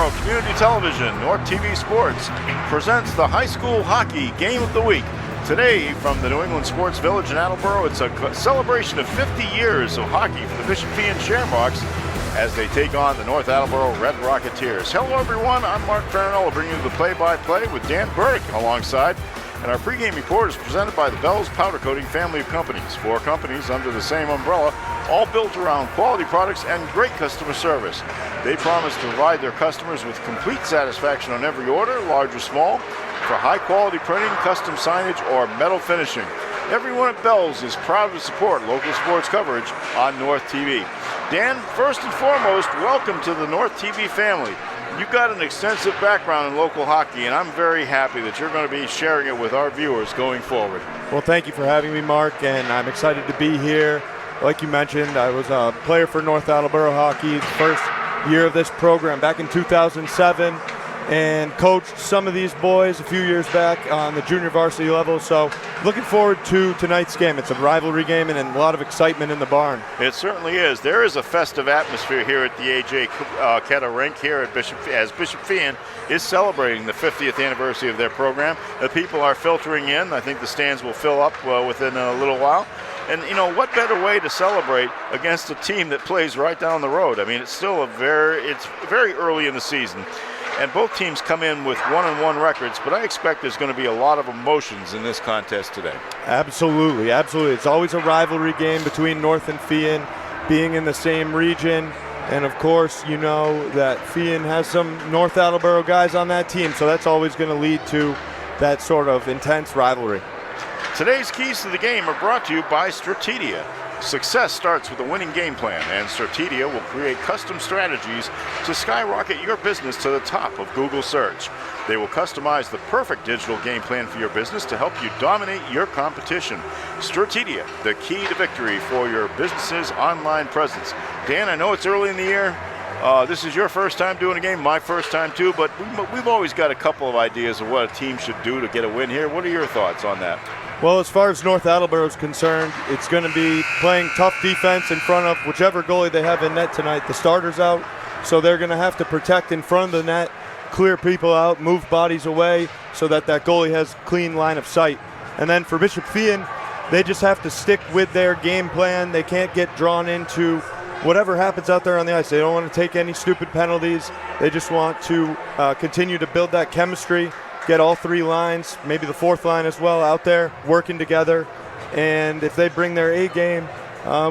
Attleboro Community Television, North TV Sports, presents the High School Hockey Game of the Week. Today, from the New England Sports Village in Attleboro, it's a celebration of 50 years of hockey for the Bishop Feehan Shamrocks as they take on the North Attleboro Red Rocketeers. Hello, everyone. I'm Mark Farinello, bringing you the play-by-play with Dan Burdick alongside. And our pregame report is presented by the Bell's Powder Coating family of companies. 4 companies under the same umbrella, all built around quality products and great customer service. They promise to provide their customers with complete satisfaction on every order, large or small, for high-quality printing, custom signage, or metal finishing. Everyone at Bell's is proud to support local sports coverage on North TV. Dan, first and foremost, welcome to the North TV family. You've got an extensive background in local hockey, and I'm very happy that you're going to be sharing it with our viewers going forward. Well, thank you for having me, Mark, and I'm excited to be here. Like you mentioned, I was a player for North Attleboro Hockey the first year of this program back in 2007, and coached some of these boys a few years back on the junior varsity level. So looking forward to tonight's game. It's a rivalry game and a lot of excitement in the barn. It certainly is. There is a festive atmosphere here at the A.J. Ketta Rink here at Bishop Feehan is celebrating the 50th anniversary of their program. The people are filtering in. I think the stands will fill up within a little while. And, you know, what better way to celebrate against a team that plays right down the road? I mean, it's still it's very early in the season. And both teams come in with 1-1 records, but I expect there's going to be a lot of emotions in this contest today. Absolutely, absolutely. It's always a rivalry game between North and Feehan, being in the same region. And, of course, you know that Feehan has some North Attleboro guys on that team, so that's always going to lead to that sort of intense rivalry. Today's keys to the game are brought to you by Strategia. Success starts with a winning game plan, and Strategia will create custom strategies to skyrocket your business to the top of Google search. They will customize the perfect digital game plan for your business to help you dominate your competition. Strategia, the key to victory for your business's online presence. Dan, I know it's early in the year. This is your first time doing a game, my first time too, but we've always got a couple of ideas of what a team should do to get a win here. What are your thoughts on that? Well, as far as North Attleboro is concerned, it's going to be playing tough defense in front of whichever goalie they have in net tonight. The starter's out, so they're going to have to protect in front of the net, clear people out, move bodies away so that goalie has clean line of sight. And then for Bishop Feehan, they just have to stick with their game plan. They can't get drawn into whatever happens out there on the ice. They don't want to take any stupid penalties. They just want to continue to build that chemistry, get all 3 lines, maybe the 4th line as well, out there working together. And if they bring their A game,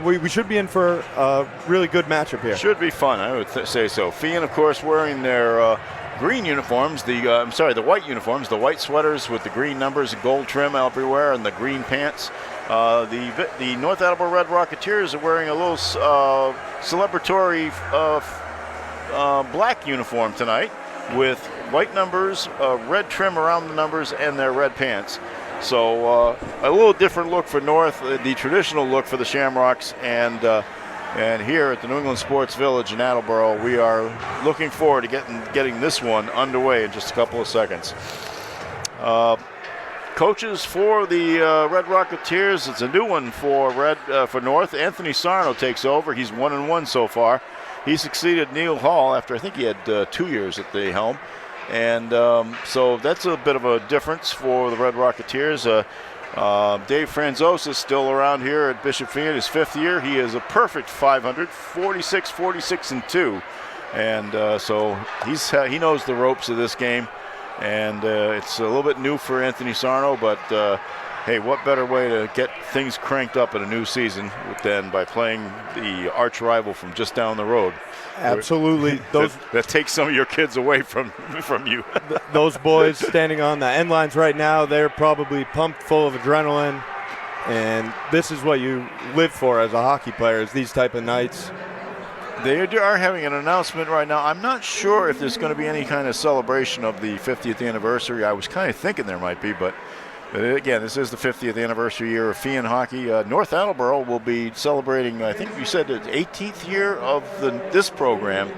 we should be in for a really good matchup here. Should be fun, I would say so. Feehan, of course, wearing their green uniforms, the white uniforms, the white sweaters with the green numbers, gold trim everywhere, and the green pants. The North Attleboro Red Rocketeers are wearing a little celebratory black uniform tonight with white numbers, red trim around the numbers, and their red pants. So a little different look for North, the traditional look for the Shamrocks, and here at the New England Sports Village in Attleboro, we are looking forward to getting this one underway in just a couple of seconds. Coaches for the Red Rocketeers, it's a new one for North. Anthony Sarno takes over. He's 1-1 so far. He succeeded Neil Hall after I think he had 2 years at the helm. And so that's a bit of a difference for the Red Rocketeers. Dave Franzos is still around here at Bishop Feehan, his 5th year. He is a perfect .500, 46-46-2. And so he knows the ropes of this game. And it's a little bit new for Anthony Sarno, but hey, what better way to get things cranked up in a new season than by playing the arch rival from just down the road? Absolutely. That takes some of your kids away from you. Those boys standing on the end lines right now, they're probably pumped full of adrenaline. And this is what you live for as a hockey player, is these type of nights. They are having an announcement right now. I'm not sure if there's going to be any kind of celebration of the 50th anniversary. I was kind of thinking there might be, but again, this is the 50th anniversary year of Feehan hockey. North Attleboro will be celebrating, I think you said, the 18th year of this program.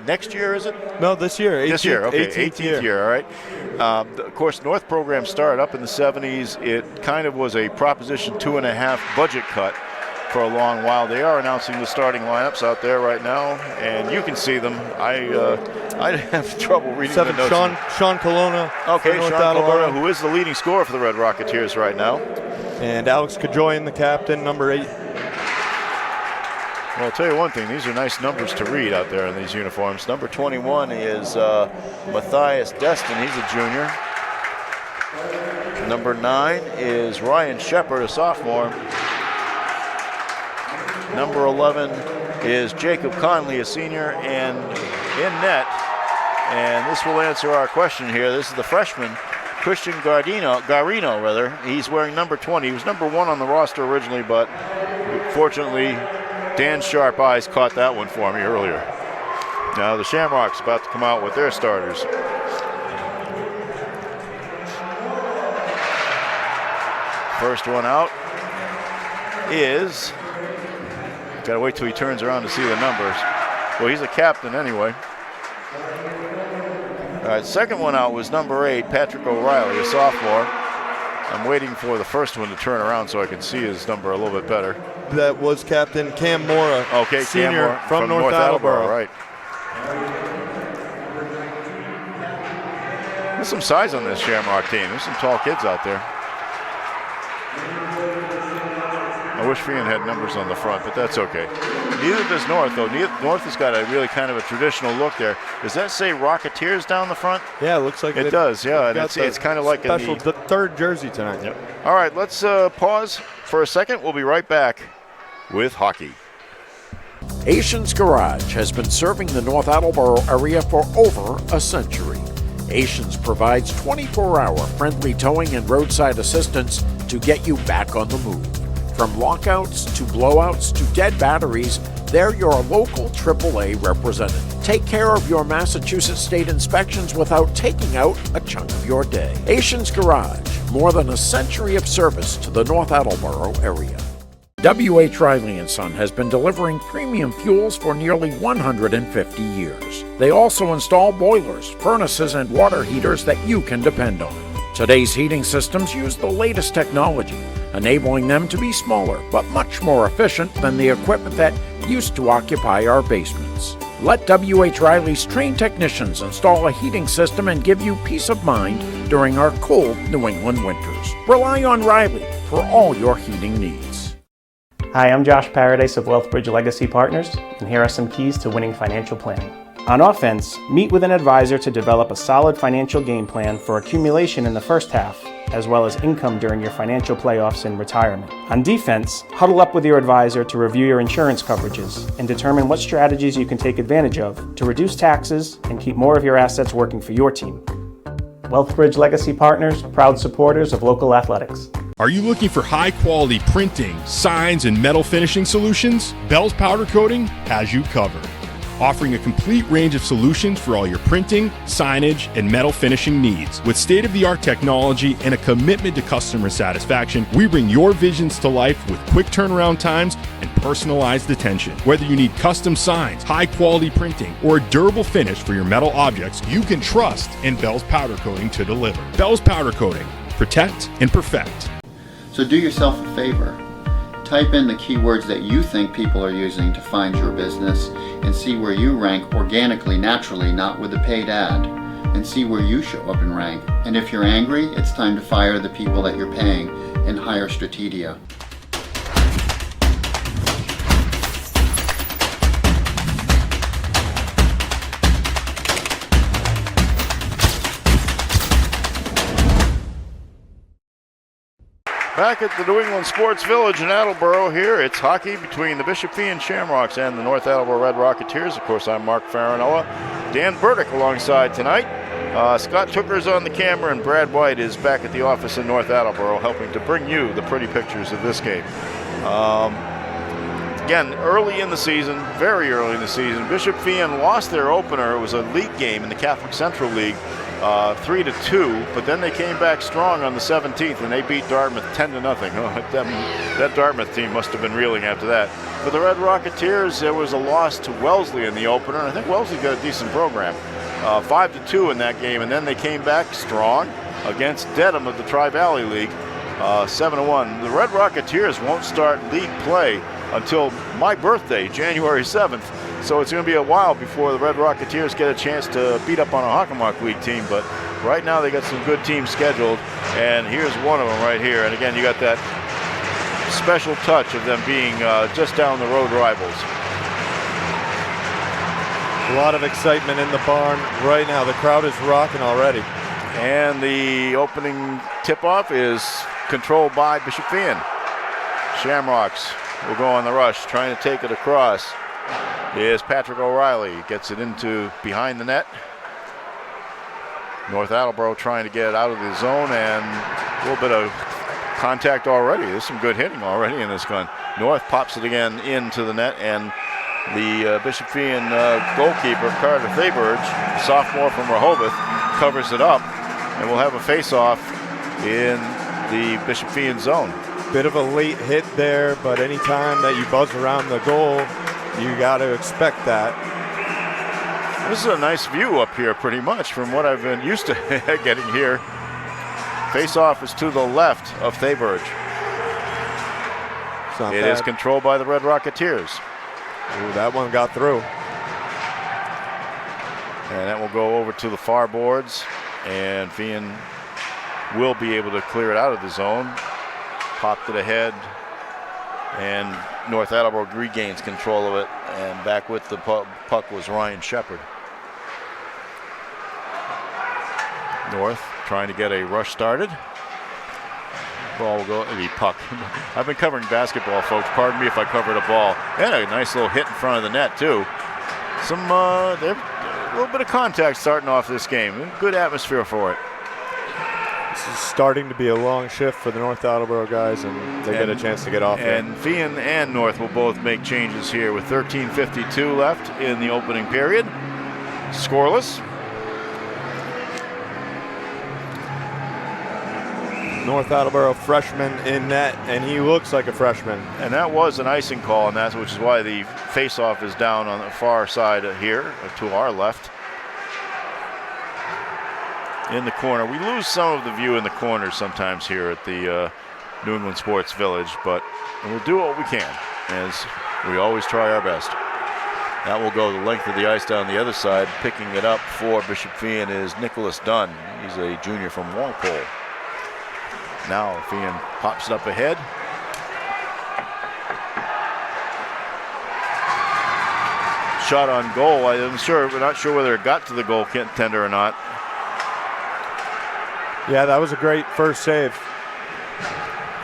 Next year, is it? No, this year. This year, okay, 18th year, all right. Of course, North program started up in the 70s. It kind of was a Proposition 2.5 budget cut for a long while. They are announcing the starting lineups out there right now, and you can see them. I have trouble reading the notes. Sean Colonna. Okay, Sean Colonna, who is the leading scorer for the Red Rocketeers right now. And Alex Kajoyan, the captain, number 8. Well, I'll tell you one thing. These are nice numbers to read out there in these uniforms. Number 21 is Matthias Destin. He's a junior. Number 9 is Ryan Shepard, a sophomore. Number 11 is Jacob Conley, a senior, and in net, and this will answer our question here. This is the freshman, Christian Garino. He's wearing number 20. He was number 1 on the roster originally, but fortunately, Dan's sharp eyes caught that one for me earlier. Now the Shamrocks about to come out with their starters. First one out is, gotta wait till he turns around to see the numbers. Well, he's a captain anyway. All right, second one out was number 8, Patrick O'Reilly, a sophomore. I'm waiting for the first one to turn around so I can see his number a little bit better. That was Captain Cam Mora, okay, senior Cam Mora from North Attleboro. Right. There's some size on this Shamrock team. There's some tall kids out there. I wish Feehan had numbers on the front, but that's okay. Neither does North, though. North has got a really kind of a traditional look there. Does that say Rocketeers down the front? Yeah, it looks like it does. Yeah, and it's kind of like special third jersey tonight. Yep. All right, let's pause for a second. We'll be right back with hockey. Asian's Garage has been serving the North Attleboro area for over a century. Asians provides 24-hour friendly towing and roadside assistance to get you back on the move. From lockouts to blowouts to dead batteries, they're your local AAA representative. Take care of your Massachusetts state inspections without taking out a chunk of your day. Asian's Garage, more than a century of service to the North Attleboro area. W.H. Riley & Son has been delivering premium fuels for nearly 150 years. They also install boilers, furnaces, and water heaters that you can depend on. Today's heating systems use the latest technology, enabling them to be smaller but much more efficient than the equipment that used to occupy our basements. Let W.H. Riley's trained technicians install a heating system and give you peace of mind during our cold New England winters. Rely on Riley for all your heating needs. Hi, I'm Josh Paradise of Wealthbridge Legacy Partners, and here are some keys to winning financial planning. On offense, meet with an advisor to develop a solid financial game plan for accumulation in the first half, as well as income during your financial playoffs in retirement. On defense, huddle up with your advisor to review your insurance coverages and determine what strategies you can take advantage of to reduce taxes and keep more of your assets working for your team. Wealthbridge Legacy Partners, proud supporters of local athletics. Are you looking for high-quality printing, signs, and metal finishing solutions? Bell's Powder Coating has you covered. Offering a complete range of solutions for all your printing, signage, and metal finishing needs. With state-of-the-art technology and a commitment to customer satisfaction, we bring your visions to life with quick turnaround times and personalized attention. Whether you need custom signs, high-quality printing, or a durable finish for your metal objects, you can trust in Bell's Powder Coating to deliver. Bell's Powder Coating. Protect and perfect. So do yourself a favor. Type in the keywords that you think people are using to find your business and see where you rank organically, naturally, not with a paid ad, and see where you show up in rank. And if you're angry, it's time to fire the people that you're paying and hire Strategia. Back at the New England Sports Village in Attleboro here, it's hockey between the Bishop Feehan Shamrocks and the North Attleboro Red Rocketeers. Of course, I'm Mark Farinola. Dan Burdick alongside tonight. Scott Tooker's on the camera, and Brad White is back at the office in North Attleboro helping to bring you the pretty pictures of this game. Again, early in the season, very early in the season, Bishop Feehan lost their opener. It was a league game in the Catholic Central League. 3-2, but then they came back strong on the 17th and they beat Dartmouth 10-0. Oh, that Dartmouth team must have been reeling after that. For the Red Rocketeers, there was a loss to Wellesley in the opener. I think Wellesley got a decent program. 5-2 in that game, and then they came back strong against Dedham of the Tri-Valley League, 7-1. The Red Rocketeers won't start league play until my birthday, January 7th. So it's going to be a while before the Red Rocketeers get a chance to beat up on a Hockomock League team. But right now they got some good teams scheduled, and here's one of them right here. And again, you got that special touch of them being just down the road rivals. A lot of excitement in the barn right now. The crowd is rocking already. And the opening tip-off is controlled by Bishop Feehan. Shamrocks will go on the rush, trying to take it across. Is Patrick O'Reilly, gets it into behind the net. North Attleboro trying to get it out of the zone, and a little bit of contact already. There's some good hitting already in this gun. North pops it again into the net, and the Bishop Feehan goalkeeper, Carter Thaberge, sophomore from Rehoboth, covers it up, and we'll have a face-off in the Bishop Feehan zone. Bit of a late hit there, but anytime that you buzz around the goal, you got to expect that. This is a nice view up here pretty much from what I've been used to getting here. Face-off is to the left of Thaberge. It is controlled by the Red Rocketeers. Ooh, that one got through. And that will go over to the far boards, and Feehan will be able to clear it out of the zone. Popped it ahead, and North Attleboro regains control of it, and back with the puck was Ryan Shepard. North trying to get a rush started. Ball will go, the puck. I've been covering basketball, folks. Pardon me if I covered a ball. And a nice little hit in front of the net, too. A little bit of contact starting off this game. Good atmosphere for it. This is starting to be a long shift for the North Attleboro guys, and they get a chance to get off there. And Feehan and North will both make changes here with 13:52 left in the opening period. Scoreless. North Attleboro freshman in net, and he looks like a freshman. And that was an icing call, and that's which is why the face-off is down on the far side here to our left. In the corner. We lose some of the view in the corners sometimes here at the New England Sports Village, but we'll do what we can, as we always try our best. That will go the length of the ice down the other side. Picking it up for Bishop Feehan is Nicholas Dunn. He's a junior from Walpole. Now Feehan pops it up ahead. Shot on goal. We're not sure whether it got to the goaltender or not. Yeah, that was a great first save.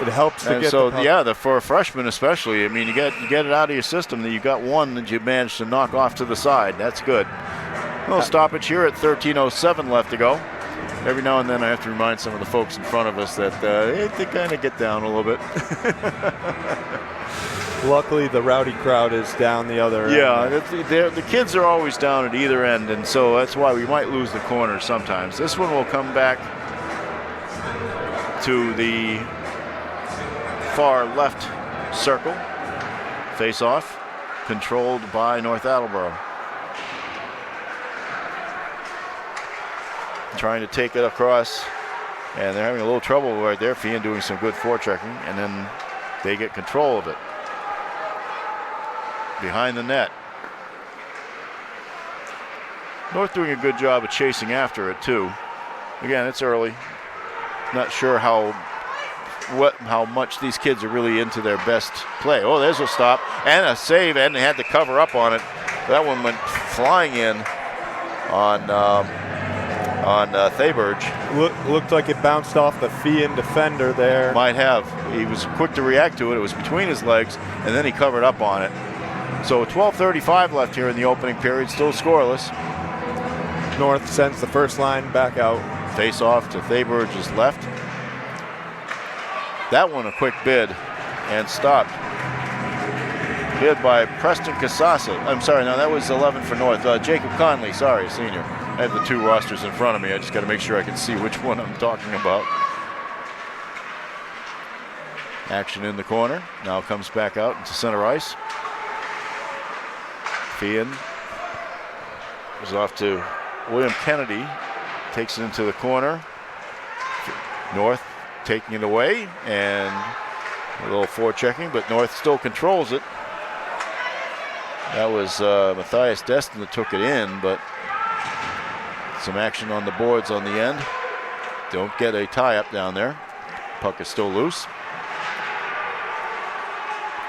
It helps to get the puck. Yeah, for a freshman especially, I mean, you get it out of your system that you got one that you managed to knock off to the side. That's good. A little stoppage here at 13:07 left to go. Every now and then I have to remind some of the folks in front of us that they kind of get down a little bit. Luckily, the rowdy crowd is down the other end. Yeah, the kids are always down at either end, and so that's why we might lose the corner sometimes. This one will come back to the far left circle. Face off, controlled by North Attleboro. Trying to take it across, and they're having a little trouble right there. Feehan doing some good forechecking, and then they get control of it. Behind the net. North doing a good job of chasing after it too. Again, it's early. Not sure how much these kids are really into their best play. Oh, there's a stop and a save, and they had to cover up on it. That one went flying in on Thaberge. Looked like it bounced off the Feehan defender there. Might have. He was quick to react to it. It was between his legs, and then he covered up on it. So 12:35 left here in the opening period, still scoreless. North sends the first line back out. Face off to Thaberge's left. That one a quick bid and stopped. Bid by Preston Casasa. I'm sorry, no, that was 11 for North. Jacob Conley, sorry, senior. I have the two rosters in front of me. I just got to make sure I can see which one I'm talking about. Action in the corner. Now comes back out into center ice. Feehan is off to William Kennedy. Takes it into the corner. North taking it away, and a little forechecking, but North still controls it. That was Matthias Destin that took it in, but some action on the boards on the end. Don't get a tie-up down there. Puck is still loose.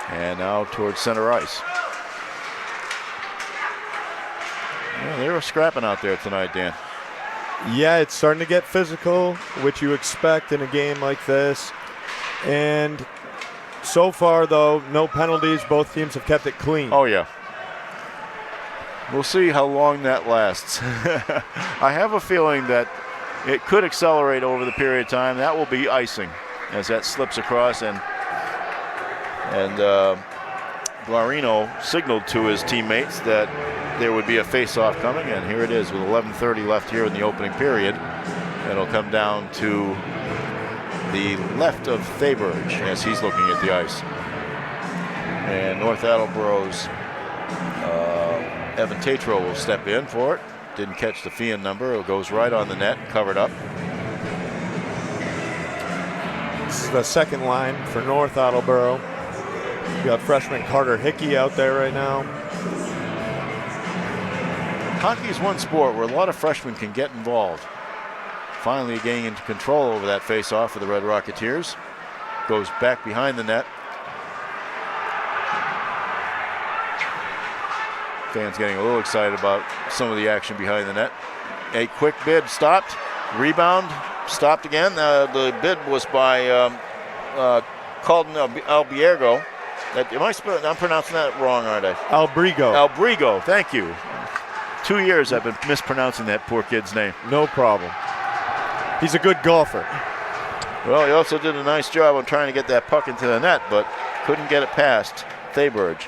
And now towards center ice. Well, they were scrapping out there tonight, Dan. Yeah, it's starting to get physical, which you expect in a game like this. And so far, though, no penalties. Both teams have kept it clean. Oh, yeah. We'll see how long that lasts. I have a feeling that it could accelerate over the period of time. That will be icing as that slips across, and Guarino signaled to his teammates that there would be a face-off coming, and here it is with 11:30 left here in the opening period. It'll come down to the left of Thaberge as he's looking at the ice. And North Attleboro's Evan Tatro will step in for it. Didn't catch the Feehan number. It goes right on the net, covered up. This is the second line for North Attleboro. You got freshman Carter Hickey out there right now. Hockey is one sport where a lot of freshmen can get involved. Finally getting into control over that face-off for the Red Rocketeers. Goes back behind the net. Fans getting a little excited about some of the action behind the net. A quick bid stopped. Rebound stopped again. The bid was by Calden Albergo. I'm pronouncing that wrong, aren't I? Albrigo, thank you. 2 years I've been mispronouncing that poor kid's name. No problem. He's a good golfer. Well, he also did a nice job on trying to get that puck into the net, but couldn't get it past Thaberge.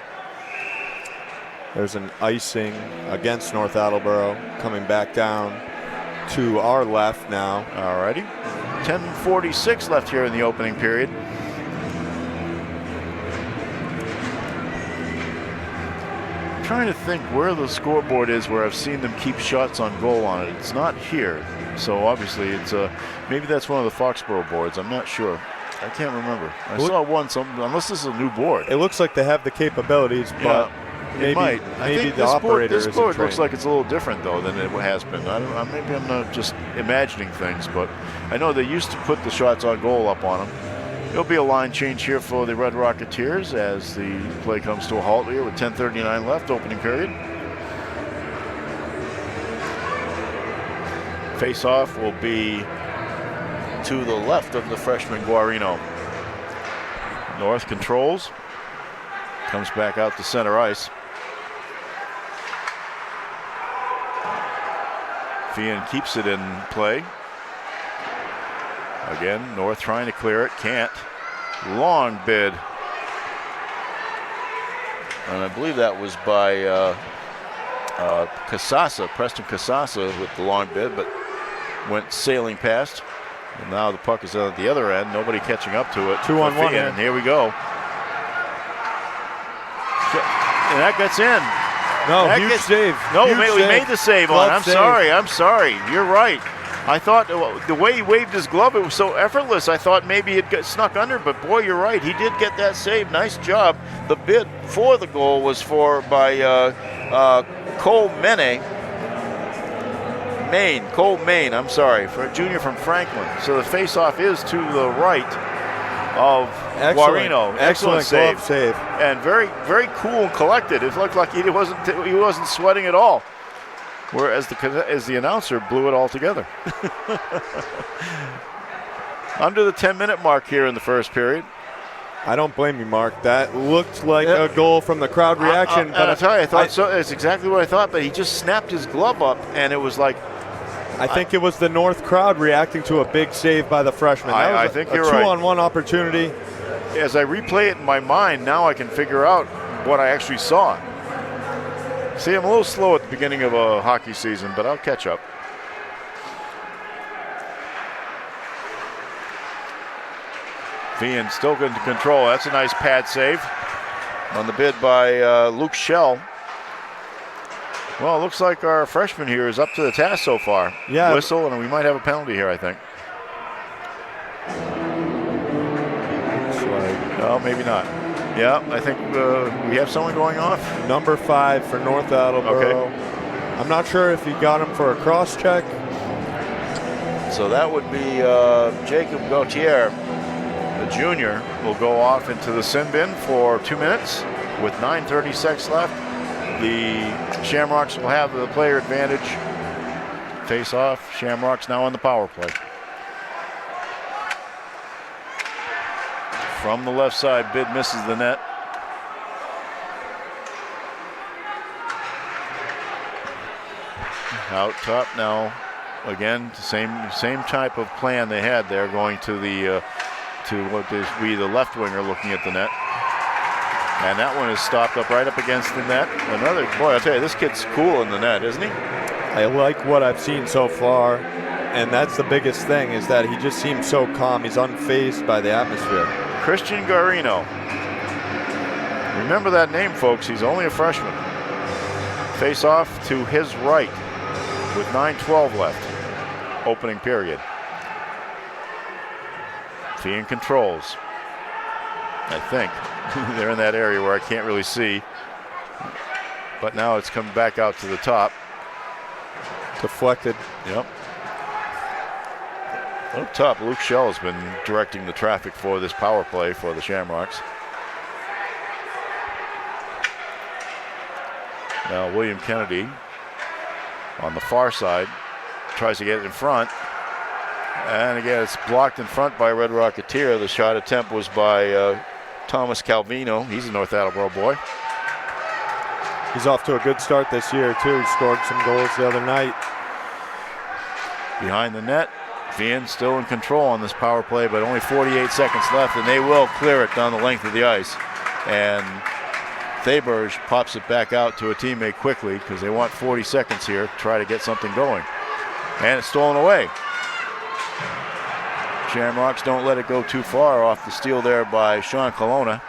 There's an icing against North Attleboro coming back down to our left now. Alrighty. 10:46 left here in the opening period. I'm trying to think where the scoreboard is where I've seen them keep shots on goal on it. It's not here. So obviously it's maybe that's one of the Foxborough boards. I'm not sure. I can't remember. I saw one, unless this is a new board. It looks like they have the capabilities, but it might. Maybe the operator this board looks like it's a little different though than it has been. Maybe I'm not just imagining things, but I know they used to put the shots on goal up on them. There'll be a line change here for the Red Rocketeers as the play comes to a halt here with 10:39 left, opening period. Face-off will be to the left of the freshman Guarino. North controls. Comes back out to center ice. Feehan keeps it in play. Again, North trying to clear it, can't. Long bid. And I believe that was by Casasa, Preston Casasa with the long bid, but went sailing past. And now the puck is at the other end. Nobody catching up to it. 2-on-1. And here we go. And that gets in. No, huge save. No, huge we made the save on. I'm sorry. You're right. I thought the way he waved his glove, it was so effortless. I thought maybe it got snuck under, but boy, you're right. He did get that save. Nice job. The bid for the goal was by Cole Maine, I'm sorry, for a junior from Franklin. So the face-off is to the right of Guarino. Excellent save. And very, very cool and collected. It looked like he wasn't sweating at all. Whereas the announcer blew it all together. Under the 10-minute mark here in the first period. I don't blame you, Mark. That looked like a goal from the crowd reaction. But I tell you, I thought so. It's exactly what I thought. But he just snapped his glove up, and it was like. I think it was the North crowd reacting to a big save by the freshman. I think you're right. A 2-on-1 opportunity. As I replay it in my mind, now I can figure out what I actually saw. See, I'm a little slow at the beginning of a hockey season, but I'll catch up. Feehan still good to control. That's a nice pad save on the bid by Luke Schell. Well, it looks like our freshman here is up to the task so far. Yeah. Whistle, and we might have a penalty here, I think. No, maybe not. Yeah, I think we have someone going off. Number 5 for North Attleboro. Okay. I'm not sure if he got him for a cross check. So that would be Jacob Gautier, the junior, will go off into the sin bin for 2 minutes with 9:36 left. The Shamrocks will have the player advantage. Face off. Shamrocks now on the power play. From the left side, Bid misses the net. Out top now. Again, same type of plan they had there, going to the to what is we the left winger looking at the net. And that one is stopped up right up against the net. Another, boy, I'll tell you, this kid's cool in the net, isn't he? I like what I've seen so far, and that's the biggest thing, is that he just seems so calm. He's unfazed by the atmosphere. Christian Garino. Remember that name, folks. He's only a freshman. Face off to his right with 9:12 left. Opening period. Feehan controls. I think. They're in that area where I can't really see. But now it's coming back out to the top. Deflected. Yep. Up top, Luke Shell has been directing the traffic for this power play for the Shamrocks. Now William Kennedy on the far side tries to get it in front. And again, it's blocked in front by Red Rocketeer. The shot attempt was by Thomas Calvino. He's a North Attleboro boy. He's off to a good start this year, too. He scored some goals the other night. Behind the net, Feehan still in control on this power play, but only 48 seconds left, and they will clear it down the length of the ice. And Thaberge pops it back out to a teammate quickly because they want 40 seconds here to try to get something going. And it's stolen away. Shamrocks don't let it go too far off the steal there by Sean Colonna.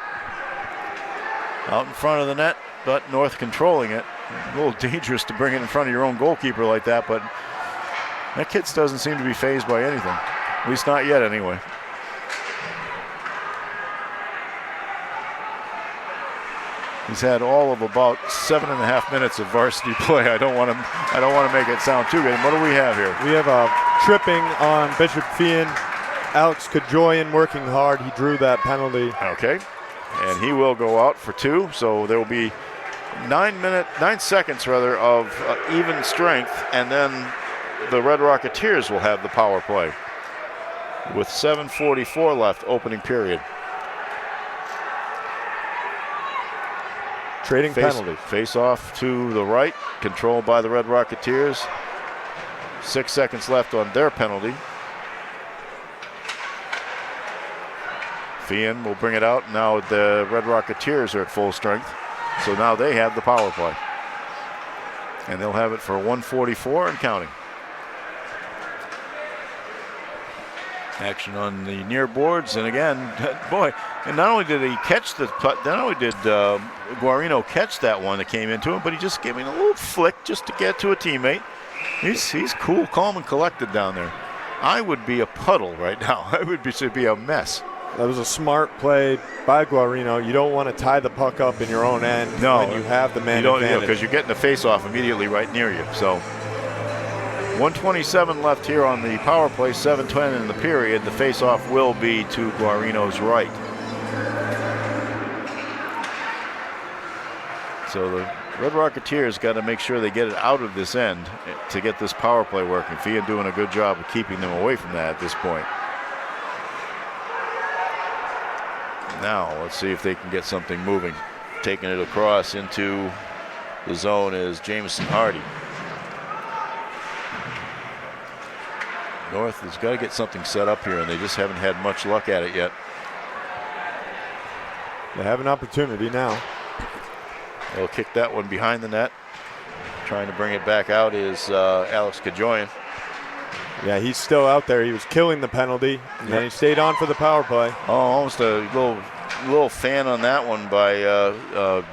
Out in front of the net, but North controlling it. A little dangerous to bring it in front of your own goalkeeper like that, but that kid doesn't seem to be fazed by anything. At least not yet, anyway. He's had all of about 7.5 minutes of varsity play. I don't want to make it sound too good. What do we have here? We have a tripping on Bishop Feehan. Alex Kajoyan working hard. He drew that penalty. Okay. And he will go out for 2. So there will be 9 seconds rather of even strength, and then the Red Rocketeers will have the power play with 7:44 left, opening period. Trading penalty. Face off to the right, controlled by the Red Rocketeers. 6 seconds left on their penalty. Feehan will bring it out. Now the Red Rocketeers are at full strength, so now they have the power play. And they'll have it for 1:44 and counting. Action on the near boards, and again, boy, and not only did he catch the putt, not only did Guarino catch that one that came into him, but he just gave him a little flick just to get to a teammate. He's cool, calm, and collected down there. I would be a puddle right now. I would be a mess. That was a smart play by Guarino. You don't want to tie the puck up in your own end when you have the man advantage. Because you're getting the face-off immediately right near you. So 1:27 left here on the power play, 7:20 in the period. The face-off will be to Guarino's right. So the Red Rocketeers got to make sure they get it out of this end to get this power play working. Feehan doing a good job of keeping them away from that at this point. Now let's see if they can get something moving. Taking it across into the zone is Jameson Hardy. North has got to get something set up here, and they just haven't had much luck at it yet. They have an opportunity now. They'll kick that one behind the net. Trying to bring it back out is Alex Kajoyan. Yeah, he's still out there. He was killing the penalty, and then he stayed on for the power play. Oh, almost a little fan on that one by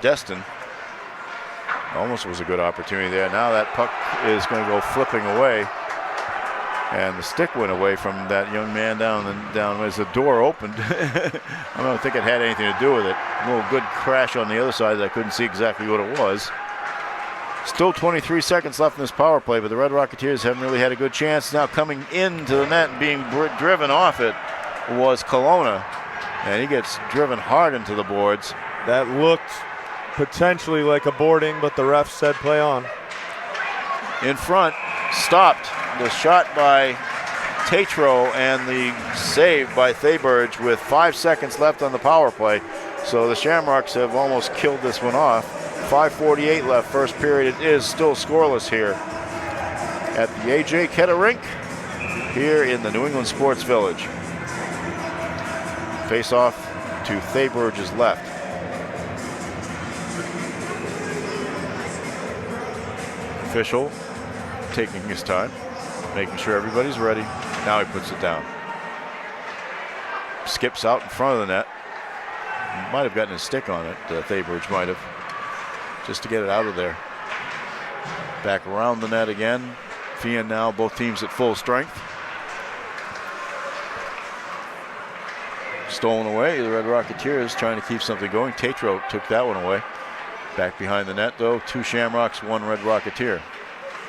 Destin. Almost was a good opportunity there. Now that puck is going to go flipping away. And the stick went away from that young man down as the door opened. I don't think it had anything to do with it. A little good crash on the other side that I couldn't see exactly what it was. Still 23 seconds left in this power play, but the Red Rocketeers haven't really had a good chance. Now coming into the net and being driven off it was Kelowna, and he gets driven hard into the boards. That looked potentially like a boarding, but the ref said play on. In front, stopped. The shot by Tatro and the save by Thayberge with 5 seconds left on the power play. So the Shamrocks have almost killed this one off. 5:48 left, first period. It is still scoreless here at the A.J. Kedda Rink here in the New England Sports Village. Face off to Thayberge's left. Official taking his time, making sure everybody's ready. Now he puts it down. Skips out in front of the net. Might have gotten his stick on it. Thayberge might have, just to get it out of there. Back around the net again. Feehan now, both teams at full strength. Stolen away. The Red Rocketeers trying to keep something going. Tatro took that one away. Back behind the net, though, 2 Shamrocks, 1 Red Rocketeer.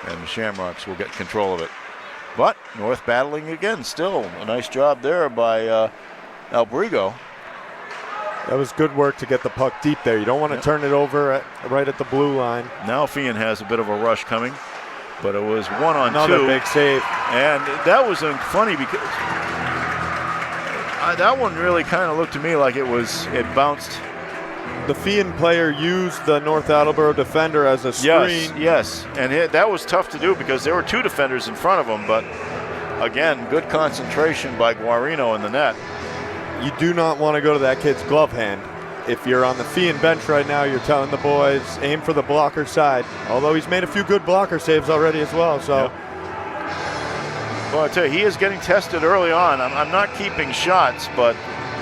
And the Shamrocks will get control of it. But North battling again. Still a nice job there by Albrigo. That was good work to get the puck deep there. You don't want to turn it over right at the blue line. Now Feehan has a bit of a rush coming, but it was 1-on-2. Another big save. And that was funny because that one really kind of looked to me like it bounced. The Feehan player used the North Attleboro defender as a screen. Yes, and that was tough to do because there were 2 defenders in front of him, but again, good concentration by Guarino in the net. You do not want to go to that kid's glove hand. If you're on the Feehan bench right now, you're telling the boys, aim for the blocker side. Although he's made a few good blocker saves already as well. So, yep. Well, I tell you, he is getting tested early on. I'm not keeping shots, but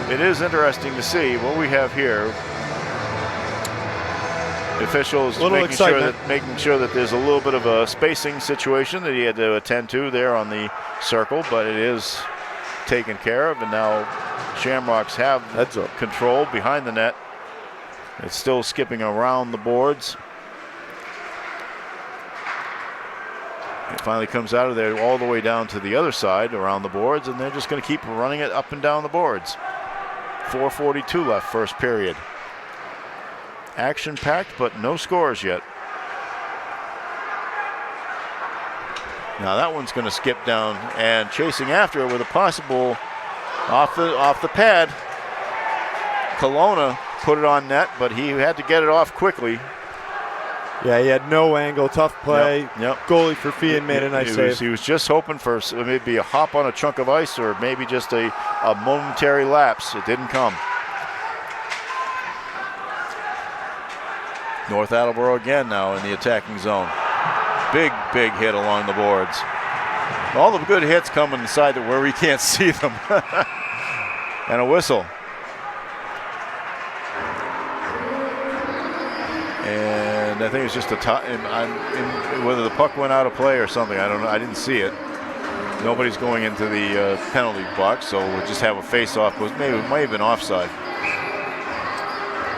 it is interesting to see what we have here. The officials making sure that there's a little bit of a spacing situation that he had to attend to there on the circle, but it is taken care of, and now Shamrocks have control behind the net. It's still skipping around the boards. It finally comes out of there all the way down to the other side around the boards, and they're just going to keep running it up and down the boards. 4:42 left, first period. Action-packed, but no scores yet. Now that one's going to skip down and chasing after it with a possible off the pad. Kelowna put it on net, but he had to get it off quickly. Yeah, he had no angle, tough play. Yep. Goalie for Feehan made a nice save. He was just hoping for maybe a hop on a chunk of ice or maybe just a momentary lapse. It didn't come. North Attleboro again now in the attacking zone. Big hit along the boards. All the good hits come inside where we can't see them. And a whistle. And I think it's just whether the puck went out of play or something. I don't know. I didn't see it. Nobody's going into the penalty box, so we'll just have a face-off. It might have been offside.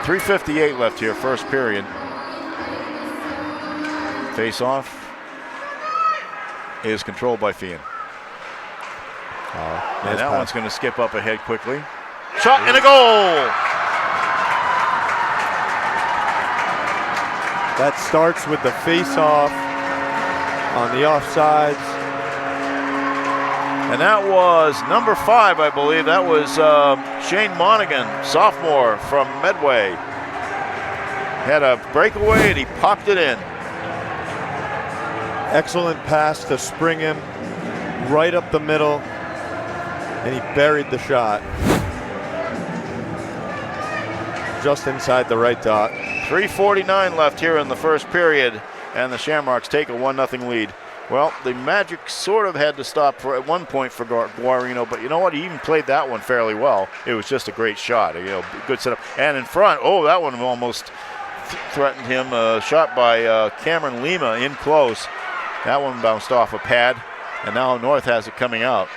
3:58 left here, first period. Face-off is controlled by Feehan. And that one's going to skip up ahead quickly. Shot and a goal! That starts with the face-off on the offsides. And that was number 5, I believe. That was Shane Monaghan, sophomore from Medway. Had a breakaway and he popped it in. Excellent pass to spring him right up the middle, and he buried the shot just inside the right dot. 3:49 left here in the first period, and the Shamrocks take a 1-0 lead. Well, the Magic sort of had to stop at one point for Guarino, but you know what? He even played that one fairly well. It was just a great shot, good setup. And in front, that one almost threatened him. A shot by Cameron Lima in close. That one bounced off a pad. And now North has it coming out.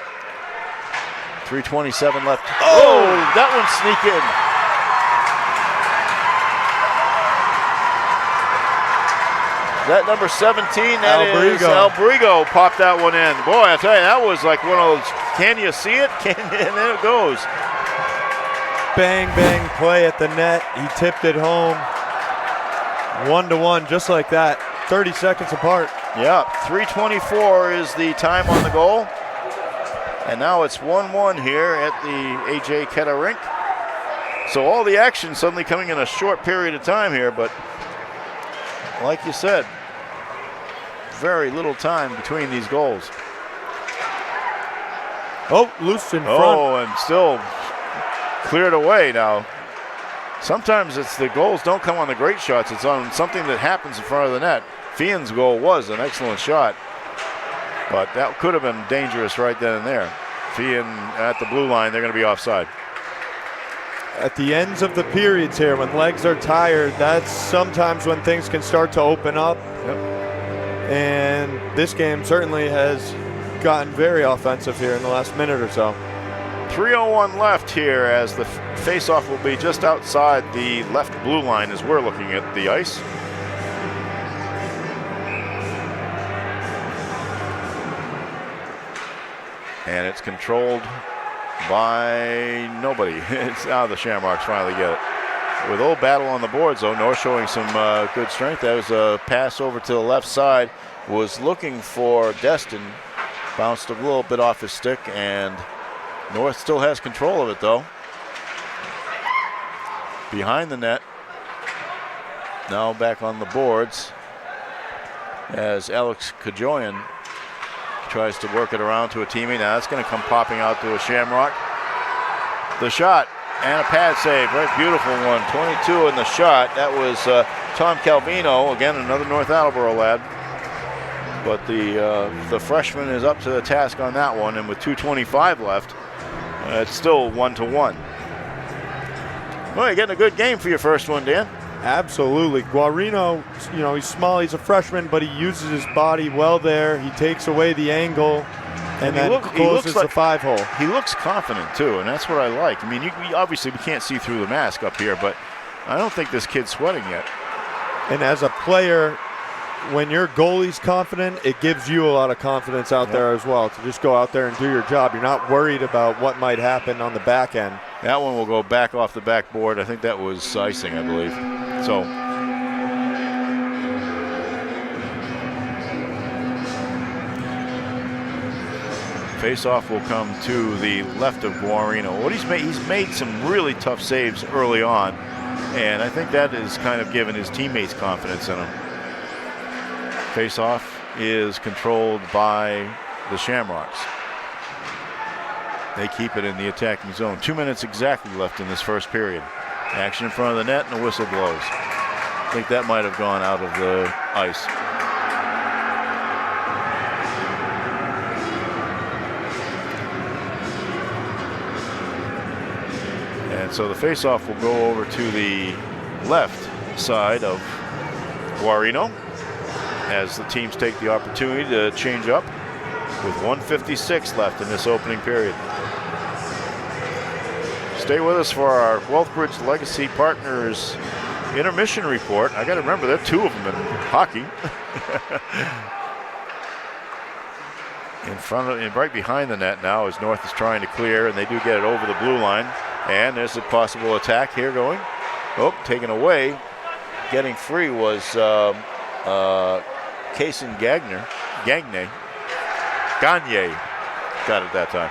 3:27 left. Oh, that one sneak in. That number 17, that is Albrigo popped that one in. Boy, I tell you, that was like one of those, can you see it? And there it goes. Bang, bang play at the net. He tipped it home. 1-1, just like that. 30 seconds apart. Yeah, 3:24 is the time on the goal. And now it's 1-1 here at the A.J. Ketta rink. So all the action suddenly coming in a short period of time here, but like you said, very little time between these goals. Oh, loose in front. Oh, and still cleared away now. Sometimes it's the goals don't come on the great shots. It's on something that happens in front of the net. Feehan's goal was an excellent shot, but that could have been dangerous right then and there. Feehan at the blue line, they're going to be offside. At the ends of the periods here, when legs are tired, that's sometimes when things can start to open up. Yep. And this game certainly has gotten very offensive here in the last minute or so. 3:01 left here as the face-off will be just outside the left blue line as we're looking at the ice. And it's controlled by nobody. It's now the Shamrocks finally get it. With old battle on the boards, though, North showing some good strength. That was a pass over to the left side. Was looking for Destin. Bounced a little bit off his stick, and North still has control of it, though. Behind the net. Now back on the boards as Alex Kajoyan tries to work it around to a teammate. Now that's going to come popping out to a Shamrock. The shot and a pad save. Right, beautiful one. 22 in the shot. That was Tom Calvino, again another North Attleboro lad. But the freshman is up to the task on that one, and with 2:25 left, it's still 1-1. Well, you're getting a good game for your first one, Dan. Absolutely. Guarino, he's small, he's a freshman, but he uses his body well there. He takes away the angle and then closes the 5-hole. He looks confident, too, and that's what I like. I mean, obviously we can't see through the mask up here, but I don't think this kid's sweating yet. And as a player, when your goalie's confident, it gives you a lot of confidence out there as well to just go out there and do your job. You're not worried about what might happen on the back end. That one will go back off the backboard. I think that was icing, I believe. So face-off will come to the left of Guarino. What he's made some really tough saves early on, and I think that is kind of given his teammates confidence in him. Face-off is controlled by the Shamrocks. They keep it in the attacking zone. 2 minutes exactly left in this first period. Action in front of the net, and the whistle blows. I think that might have gone out of the ice. And so the face-off will go over to the left side of Guarino as the teams take the opportunity to change up with 1:56 left in this opening period. Stay with us for our Wealthbridge Legacy Partners intermission report. I got to remember, there are two of them in hockey. In front of, and right behind the net now as North is trying to clear, and they do get it over the blue line. And there's a possible attack here going. Oh, taken away. Getting free was Kaysen Gagne. Got it that time.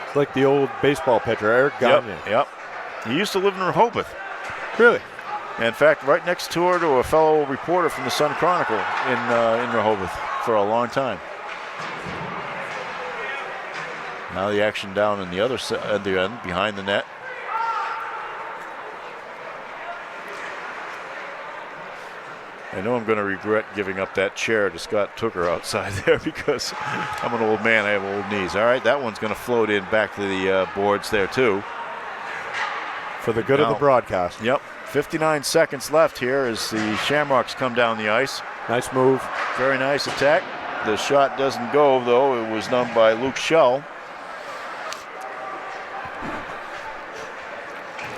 It's like the old baseball pitcher, Eric Gagne. Yep. He used to live in Rehoboth. Really? In fact, right next door to a fellow reporter from the Sun Chronicle in Rehoboth for a long time. Now the action down on the other side, at the end, behind the net. I know I'm going to regret giving up that chair to Scott Tooker outside there because I'm an old man. I have old knees. All right, that one's going to float in back to the boards there too. For the good of the broadcast. Yep. 59 seconds left here as the Shamrocks come down the ice. Nice move. Very nice attack. The shot doesn't go, though. It was done by Luke Schell.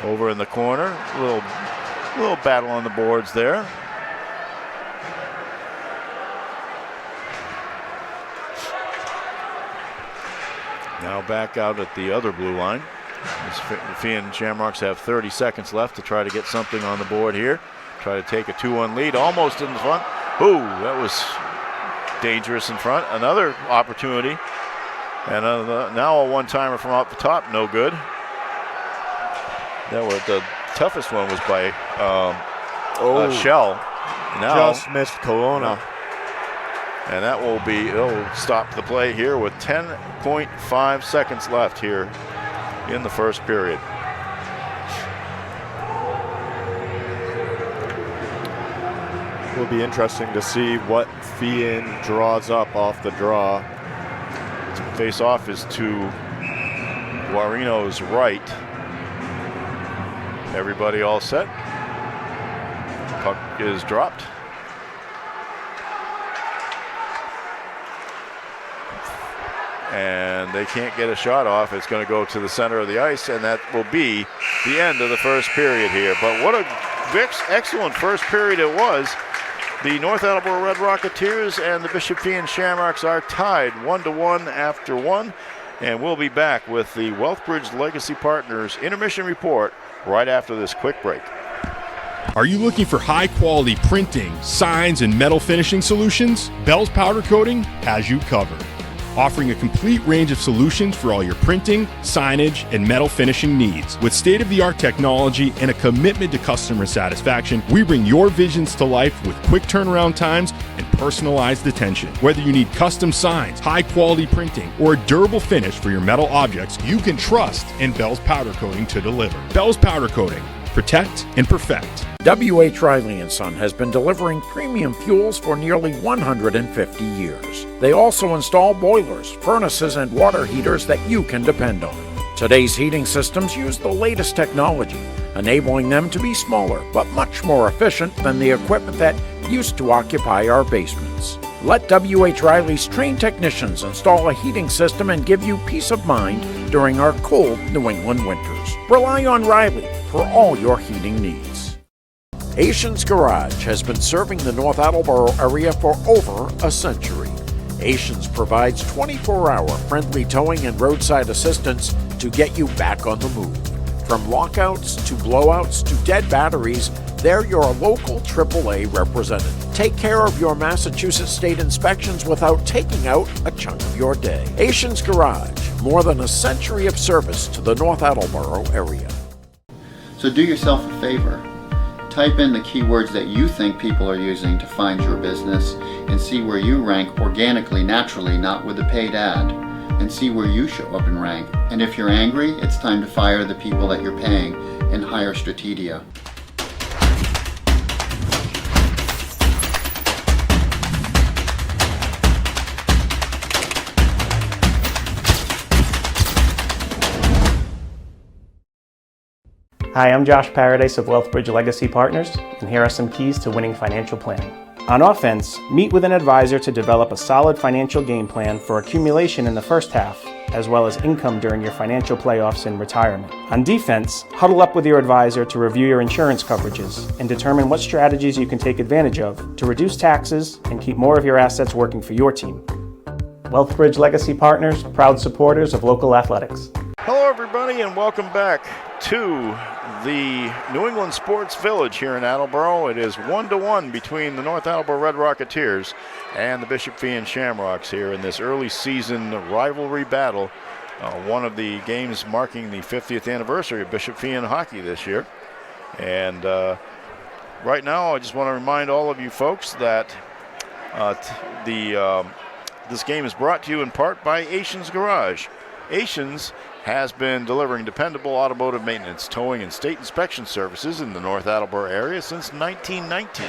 Over in the corner, a little battle on the boards there. Now back out at the other blue line. The Feehan Shamrocks have 30 seconds left to try to get something on the board here. Try to take a 2-1 lead, almost in the front. Ooh, that was dangerous in front. Another opportunity. And now a one-timer from off the top, no good. That was the toughest one was by Schell. Now just missed Kelowna. And that it'll stop the play here with 10.5 seconds left here in the first period. It will be interesting to see what Feehan draws up off the draw. Face off is to Guarino's right. Everybody all set. Puck is dropped. And they can't get a shot off. It's going to go to the center of the ice, and that will be the end of the first period here. But what a excellent first period it was. The North Attleboro Red Rocketeers and the Bishop Feehan Shamrocks are tied 1-1 after one. And we'll be back with the Wealthbridge Legacy Partners intermission report right after this quick break. Are you looking for high-quality printing, signs, and metal finishing solutions? Bell's Powder Coating has you covered. Offering a complete range of solutions for all your printing, signage, and metal finishing needs. With state-of-the-art technology and a commitment to customer satisfaction, we bring your visions to life with quick turnaround times and personalized attention. Whether you need custom signs, high-quality printing, or a durable finish for your metal objects, you can trust in Bell's Powder Coating to deliver. Bell's Powder Coating. Protect and perfect. W.H. Riley & Son has been delivering premium fuels for nearly 150 years. They also install boilers, furnaces, and water heaters that you can depend on. Today's heating systems use the latest technology, enabling them to be smaller but much more efficient than the equipment that used to occupy our basements. Let W.H. Riley's trained technicians install a heating system and give you peace of mind during our cold New England winters. Rely on Riley for all your heating needs. Asian's Garage has been serving the North Attleboro area for over a century. Asians provides 24-hour friendly towing and roadside assistance to get you back on the move. From lockouts to blowouts to dead batteries, they're your local AAA representative. Take care of your Massachusetts state inspections without taking out a chunk of your day. Asian's Garage, more than a century of service to the North Attleboro area. So do yourself a favor. Type in the keywords that you think people are using to find your business and see where you rank organically, naturally, not with a paid ad, and see where you show up in rank. And if you're angry, it's time to fire the people that you're paying and hire Strategia. Hi, I'm Josh Paradise of Wealthbridge Legacy Partners, and here are some keys to winning financial planning. On offense, meet with an advisor to develop a solid financial game plan for accumulation in the first half, as well as income during your financial playoffs in retirement. On defense, huddle up with your advisor to review your insurance coverages and determine what strategies you can take advantage of to reduce taxes and keep more of your assets working for your team. Wealthbridge Legacy Partners, proud supporters of local athletics. Hello, everybody, and welcome back to the New England Sports Village here in Attleboro. It is 1-1 between the North Attleboro Red Rocketeers and the Bishop Feehan Shamrocks here in this early season rivalry battle. One of the games marking the 50th anniversary of Bishop Feehan hockey this year. And right now, I just want to remind all of you folks that this game is brought to you in part by Asian's Garage. Asian's has been delivering dependable automotive maintenance, towing, and state inspection services in the North Attleboro area since 1919.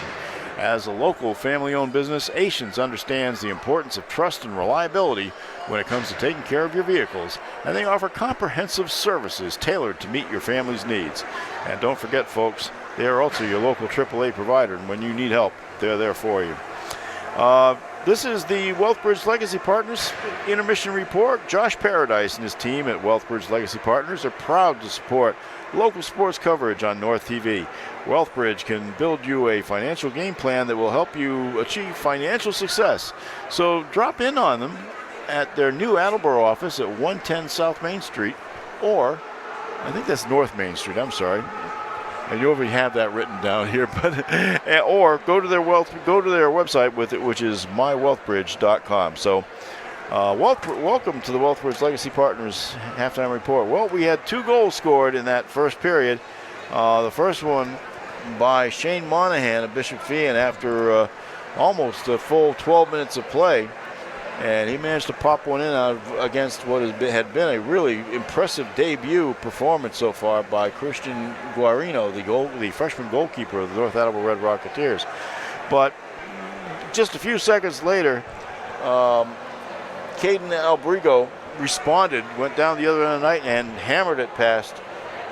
As a local family-owned business, Asian's understands the importance of trust and reliability when it comes to taking care of your vehicles, and they offer comprehensive services tailored to meet your family's needs. And don't forget, folks, they are also your local AAA provider, and when you need help, they're there for you. This is the Wealthbridge Legacy Partners Intermission Report. Josh Paradise and his team at Wealthbridge Legacy Partners are proud to support local sports coverage on North TV. Wealthbridge can build you a financial game plan that will help you achieve financial success. So drop in on them at their new Attleboro office at 110 South Main Street, or I think that's North Main Street, I'm sorry. And you already have that written down here, but or go to their website with it, which is mywealthbridge.com. So, welcome to the Wealthbridge Legacy Partners halftime report. Well, we had 2 goals scored in that first period. The first one by Shane Monahan of Bishop Feehan after almost a full 12 minutes of play. And he managed to pop one in against what had been a really impressive debut performance so far by Christian Guarino, the freshman goalkeeper of the North Attleboro Red Rocketeers. But just a few seconds later, Caden Albrigo responded, went down the other end of the night and hammered it past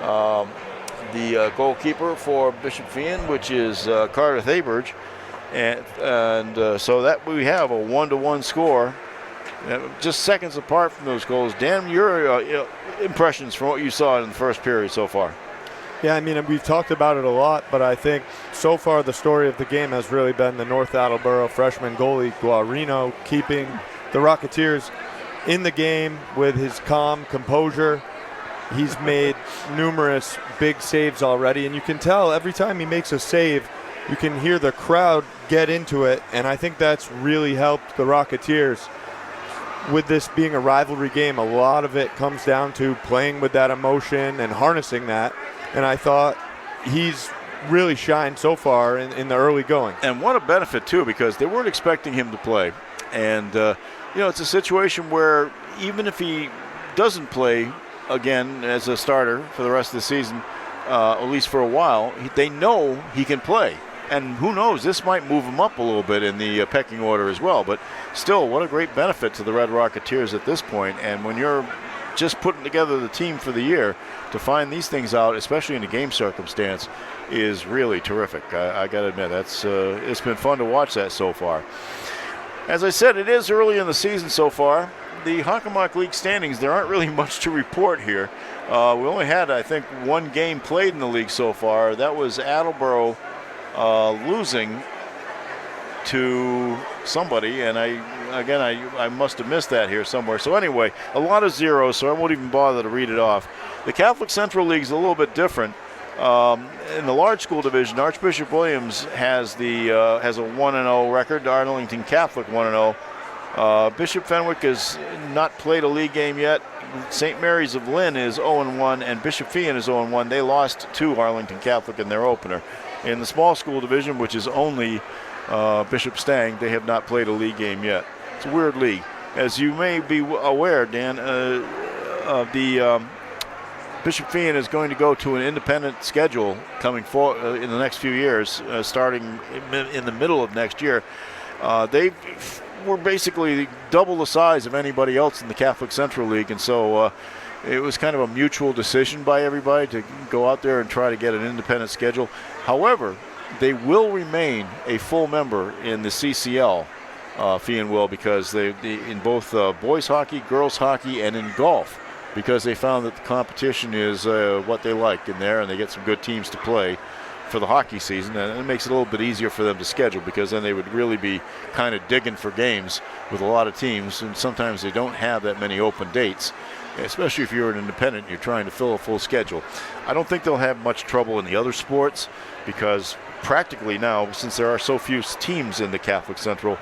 the goalkeeper for Bishop Feehan, which is Carter Thaberge. And so that we have a 1-1 score, just seconds apart from those goals. Dan, your impressions from what you saw in the first period so far? Yeah, I mean, we've talked about it a lot, but I think so far the story of the game has really been the North Attleboro freshman goalie Guarino keeping the Rocketeers in the game with his calm composure. He's made numerous big saves already, and you can tell every time he makes a save, you can hear the crowd get into it, and I think that's really helped the Rocketeers. With this being a rivalry game, a lot of it comes down to playing with that emotion and harnessing that, and I thought he's really shined so far in the early going. And what a benefit, too, because they weren't expecting him to play. And, it's a situation where even if he doesn't play again as a starter for the rest of the season, at least for a while, they know he can play. And who knows, this might move him up a little bit in the pecking order as well. But still, what a great benefit to the Red Rocketeers at this point. And when you're just putting together the team for the year, to find these things out, especially in a game circumstance, is really terrific. I got to admit, it's been fun to watch that so far. As I said, it is early in the season so far. The Hockomock League standings, there aren't really much to report here. We only had, I think, 1 game played in the league so far. That was Attleboro losing to somebody, and I must have missed that here somewhere. So anyway, a lot of zeros, so I won't even bother to read it off. The Catholic Central League is a little bit different. In the large school division, Archbishop Williams has a 1-0 record. Arlington Catholic 1-0. Bishop Fenwick has not played a league game yet. St. Mary's of Lynn is 0-1, and Bishop Feehan is 0-1. They lost to Arlington Catholic in their opener. In the small school division, which is only Bishop Stang, they have not played a league game yet. It's a weird league. As you may be aware, Dan, Bishop Feehan is going to go to an independent schedule coming forward in the next few years, starting in the middle of next year. They were basically double the size of anybody else in the Catholic Central League, and so it was kind of a mutual decision by everybody to go out there and try to get an independent schedule. However, they will remain a full member in the CCL, Feehan will, because they in both boys hockey, girls hockey, and in golf, because they found that the competition is what they like in there, and they get some good teams to play for the hockey season, and it makes it a little bit easier for them to schedule, because then they would really be kind of digging for games with a lot of teams, and sometimes they don't have that many open dates, especially if you're an independent and you're trying to fill a full schedule. I don't think they'll have much trouble in the other sports, because practically now, since there are so few teams in the Catholic Central,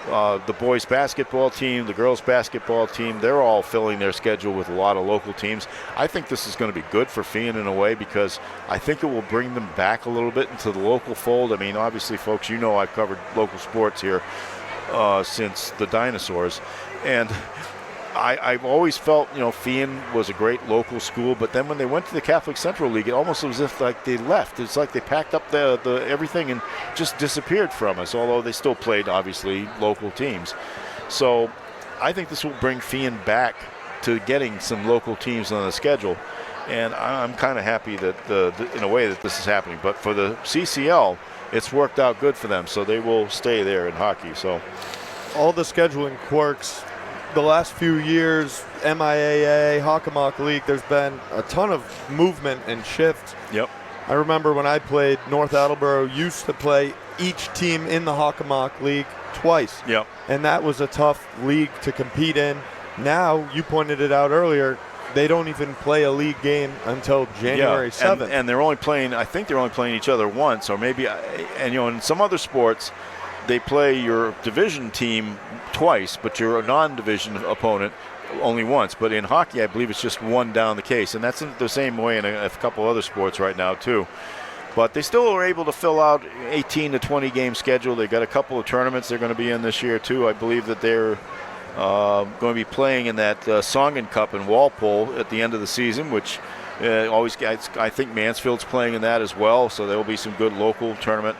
the boys basketball team, the girls basketball team, they're all filling their schedule with a lot of local teams. I think this is going to be good for Feehan in a way, because I think it will bring them back a little bit into the local fold. I mean, obviously, folks, you know I've covered local sports here since the dinosaurs, and I've always felt, Feehan was a great local school, but then when they went to the Catholic Central League, it almost was as if like they left. It's like they packed up the everything and just disappeared from us, although they still played, obviously, local teams. So I think this will bring Feehan back to getting some local teams on the schedule, and I'm kind of happy that, in a way, that this is happening. But for the CCL, it's worked out good for them, so they will stay there in hockey. So all the scheduling quirks, the last few years, MIAA, Hockomock League, there's been a ton of movement and shift. Yep. I remember when I played, North Attleboro used to play each team in the Hockomock League twice. Yep. And that was a tough league to compete in. Now, you pointed it out earlier, they don't even play a league game until January 7th. And they're only playing, I think they're only playing each other once, or maybe, and in some other sports, they play your division team twice, but your non-division opponent only once. But in hockey, I believe it's just one down the case, and that's the same way in a couple other sports right now too. But they still are able to fill out 18 to 20 game schedule. They've got a couple of tournaments they're going to be in this year too. I believe that they're going to be playing in that Songen Cup in Walpole at the end of the season, which I think Mansfield's playing in that as well. So there will be some good local tournament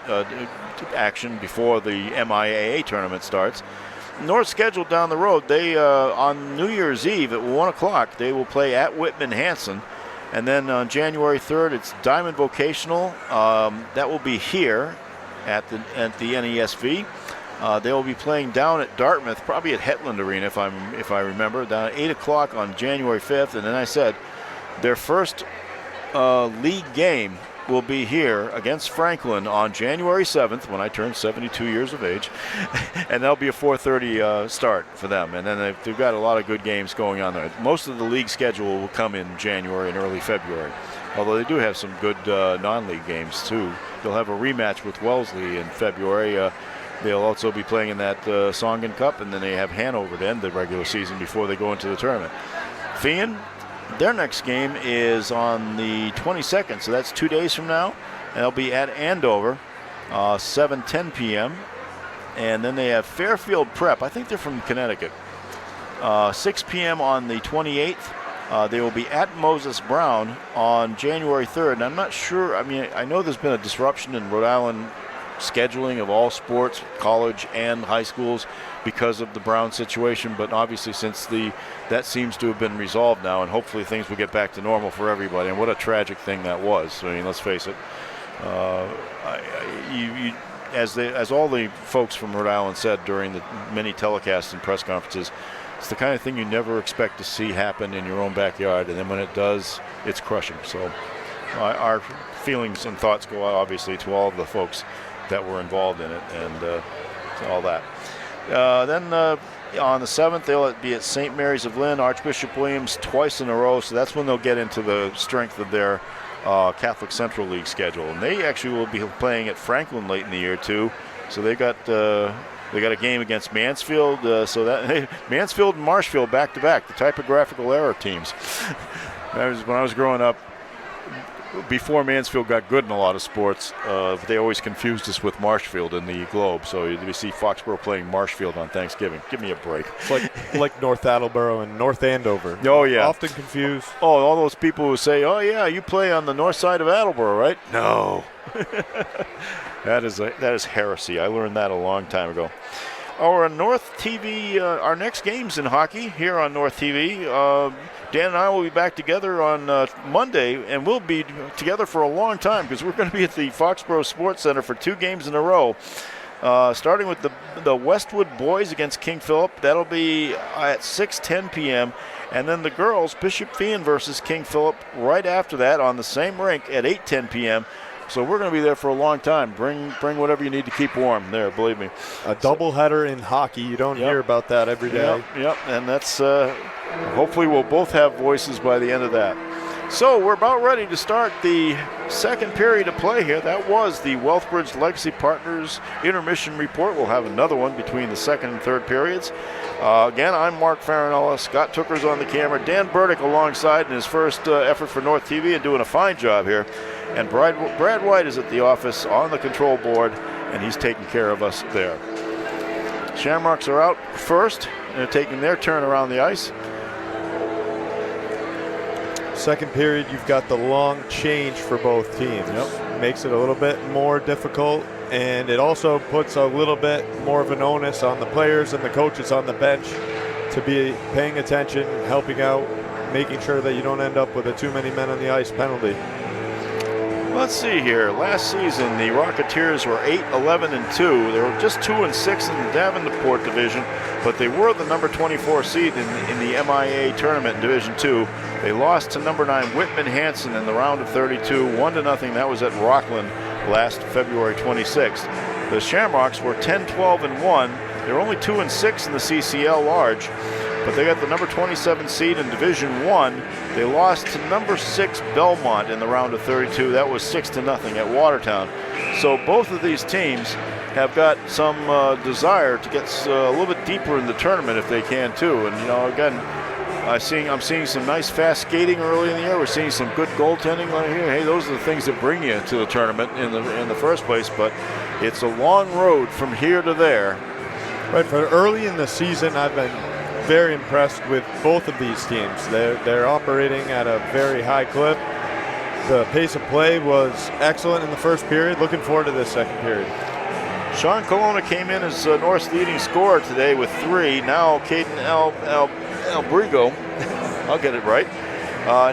action before the MIAA tournament starts. North scheduled down the road, they on New Year's Eve at 1 o'clock, they will play at Whitman-Hanson. And then on January 3rd, it's Diamond Vocational. That will be here at the NESV. They will be playing down at Dartmouth, probably at Hetland Arena, if I remember, down at 8 o'clock on January 5th. And then I said their first league game will be here against Franklin on January 7th, when I turn 72 years of age. And that'll be a 4:30 start for them. And then they've got a lot of good games going on there. Most of the league schedule will come in January and early February, although they do have some good non-league games too. They'll have a rematch with Wellesley in February. They'll also be playing in that Songen Cup, and then they have Hanover to end the regular season before they go into the tournament. Feehan, their next game is on the 22nd, so that's 2 days from now. And they'll be at Andover, 7:10 p.m. And then they have Fairfield Prep. I think they're from Connecticut. 6 p.m. on the 28th. They will be at Moses Brown on January 3rd. And I'm not sure, I know there's been a disruption in Rhode Island scheduling of all sports, college and high schools, because of the Brown situation, but obviously since that seems to have been resolved now, and hopefully things will get back to normal for everybody. And what a tragic thing that was. I mean, let's face it. As all the folks from Rhode Island said during the many telecasts and press conferences, it's the kind of thing you never expect to see happen in your own backyard, and then when it does, it's crushing. So our feelings and thoughts go out, obviously, to all of the folks that were involved in it, and all that. Then on the 7th, they'll be at St. Mary's of Lynn, Archbishop Williams twice in a row, so that's when they'll get into the strength of their Catholic Central League schedule. And they actually will be playing at Franklin late in the year, too. So they got a game against Mansfield, so that Mansfield and Marshfield back-to-back, the typographical error teams. When I was growing up, before Mansfield got good in a lot of sports, they always confused us with Marshfield in the Globe. So you see Foxborough playing Marshfield on Thanksgiving. Give me a break. It's like North Attleboro and North Andover. Oh, yeah. Often confused. Oh, all those people who say, oh, yeah, you play on the north side of Attleboro, right? No. That is heresy. I learned that a long time ago. Our North TV, our next game's in hockey here on North TV. Dan and I will be back together on Monday, and we'll be together for a long time because we're going to be at the Foxborough Sports Center for 2 games in a row, starting with the Westwood boys against King Philip. That'll be at 6:10 p.m., and then the girls, Bishop Feehan versus King Philip, right after that on the same rink at 8:10 p.m. So we're going to be there for a long time. Bring whatever you need to keep warm there, believe me. A doubleheader in hockey. You don't hear about that every day. Yep. And that's hopefully we'll both have voices by the end of that. So we're about ready to start the second period of play here. That was the Wealthbridge Legacy Partners intermission report. We'll have another one between the second and third periods. Again, I'm Mark Farinella. Scott Tooker's on the camera. Dan Burdick alongside in his first effort for North TV and doing a fine job here. And Brad White is at the office on the control board, and he's taking care of us there. Shamrocks are out first, and they're taking their turn around the ice. Second period, you've got the long change for both teams. Yep. Makes it a little bit more difficult, and it also puts a little bit more of an onus on the players and the coaches on the bench to be paying attention, helping out, making sure that you don't end up with a too many men on the ice penalty. Let's see here. Last season, the Rocketeers were 8-11-2. They were just 2-6 in the Davenport division, but they were the number 24 seed in the MIA tournament in Division 2. They lost to number 9 Whitman Hanson in the round of 32, 1-0. That was at Rockland last February 26th. The Shamrocks were 10-12-1. They were only 2-6 in the CCL large, but they got the number 27 seed in Division 1. They lost to number 6 Belmont in the round of 32. That was 6-0 at Watertown. So both of these teams have got some desire to get a little bit deeper in the tournament if they can too. And again, I'm seeing some nice fast skating early in the year. We're seeing some good goaltending right here. Hey, those are the things that bring you to the tournament in the first place. But it's a long road from here to there. Right, for early in the season, I've been very impressed with both of these teams. They're operating at a very high clip. The pace of play was excellent in the first period. Looking forward to this second period. Sean Colonna came in as North's leading scorer today with 3. Now Caden Albrigo, I'll get it right,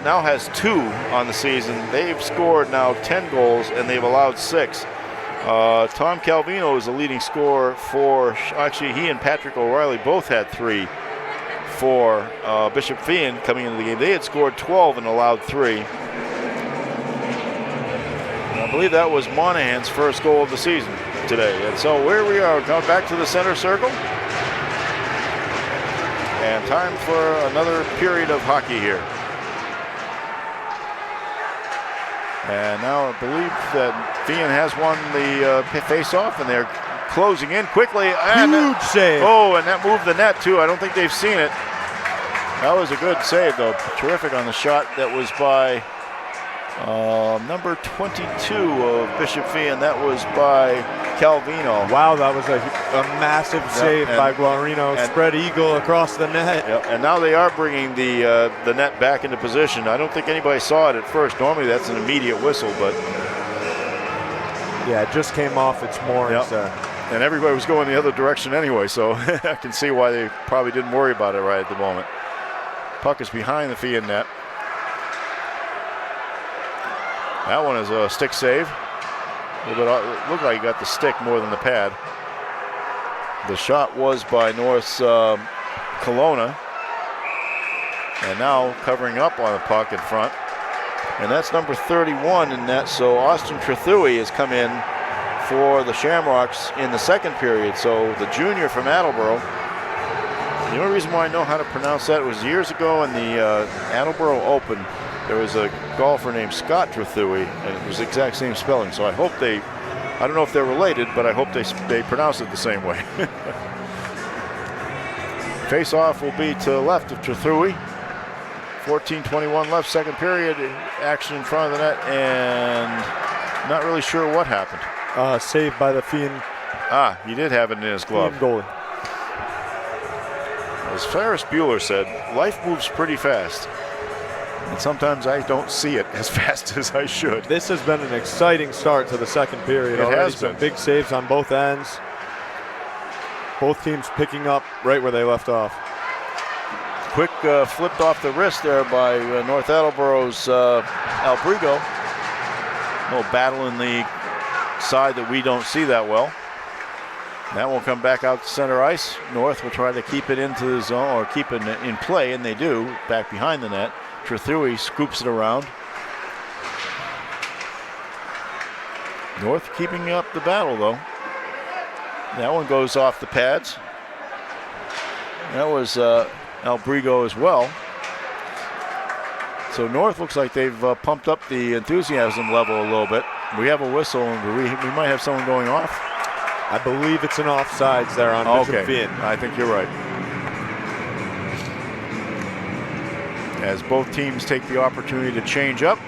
now has 2 on the season. They've scored now 10 goals and they've allowed 6. Tom Calvino is the leading scorer for, actually he and Patrick O'Reilly both had 3 for Bishop Feehan coming into the game. They had scored 12 and allowed 3. And I believe that was Monahan's first goal of the season today. And so where we are, come back to the center circle. And time for another period of hockey here. And now I believe that Feehan has won the face-off, and they're closing in quickly. And huge save. Oh, and that moved the net, too. I don't think they've seen it. That was a good save, though. Terrific on the shot that was by number 22 of Bishop Feehan. That was by Calvino. Wow, that was a massive save by Guarino. Spread eagle across the net. Yep, and now they are bringing the net back into position. I don't think anybody saw it at first. Normally that's an immediate whistle, but yeah, it just came off its moorings there. And everybody was going the other direction anyway, so I can see why they probably didn't worry about it right at the moment. Puck is behind the Feehan net. That one is a stick save. It looked like he got the stick more than the pad. The shot was by North's Kelowna. And now covering up on the puck in front. And that's number 31 in net. So Austin Trethui has come in for the Shamrocks in the second period. So the junior from Attleboro. The only reason why I know how to pronounce that was years ago in the Attleboro Open. There was a golfer named Scott Trethui, and it was the exact same spelling. So I hope I don't know if they're related, but I hope they pronounce it the same way. Face-off will be to the left of Trethui. 14:21 left, second period. Action in front of the net, and not really sure what happened. Saved by the Feehan. He did have it in his glove. Feehan goalie. As Ferris Bueller said, life moves pretty fast. And sometimes I don't see it as fast as I should. This has been an exciting start to the second period. It has been. Some big saves on both ends. Both teams picking up right where they left off. Quick flipped off the wrist there by North Attleboro's Albrigo. A little battle in the side that we don't see that well. That will come back out to center ice. North will try to keep it into the zone, or keep it in play, and they do, back behind the net. Trethui scoops it around. North keeping up the battle, though. That one goes off the pads. That was Albrigo as well. So North looks like they've pumped up the enthusiasm level a little bit. We have a whistle, and we might have someone going off. I believe it's an offsides there on Bishop Feehan. I think you're right. As both teams take the opportunity to change up.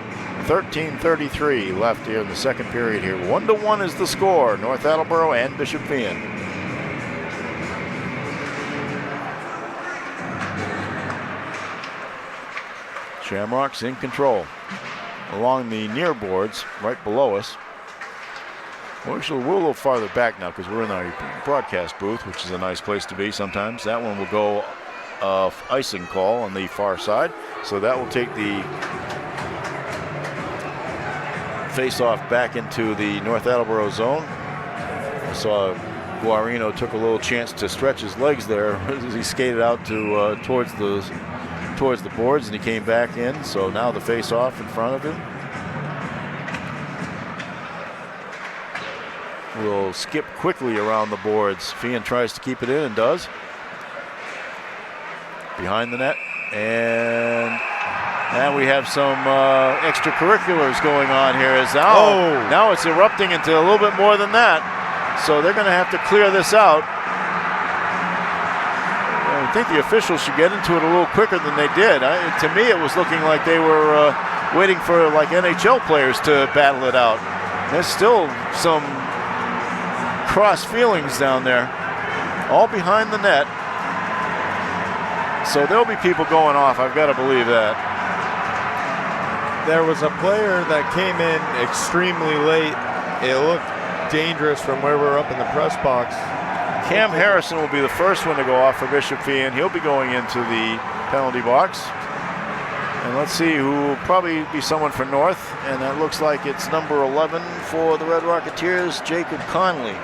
13:33 left here in the second period here. 1-1 is the score. North Attleboro and Bishop Feehan. Shamrocks in control. Along the near boards, right below us. Well, actually, we're a little farther back now because we're in our broadcast booth, which is a nice place to be sometimes. That one will go icing call on the far side. So that will take the face-off back into the North Attleboro zone. I saw Guarino took a little chance to stretch his legs there as he skated out to towards the boards, and he came back in. So now the face-off in front of him. Will skip quickly around the boards. Feehan tries to keep it in and does. Behind the net, and we have some extracurriculars going on here. As now it's erupting into a little bit more than that. So they're going to have to clear this out. I think the officials should get into it a little quicker than they did. To me, it was looking like they were waiting for like NHL players to battle it out. There's still some cross feelings down there, all behind the net. So there'll be people going off. I've got to believe that. There was a player that came in extremely late. It looked dangerous from where we're up in the press box. Cam Harrison will be the first one to go off for Bishop Feehan. He'll be going into the penalty box. And let's see who will probably be someone for North. And that looks like it's number 11 for the Red Rocketeers, Jacob Conley.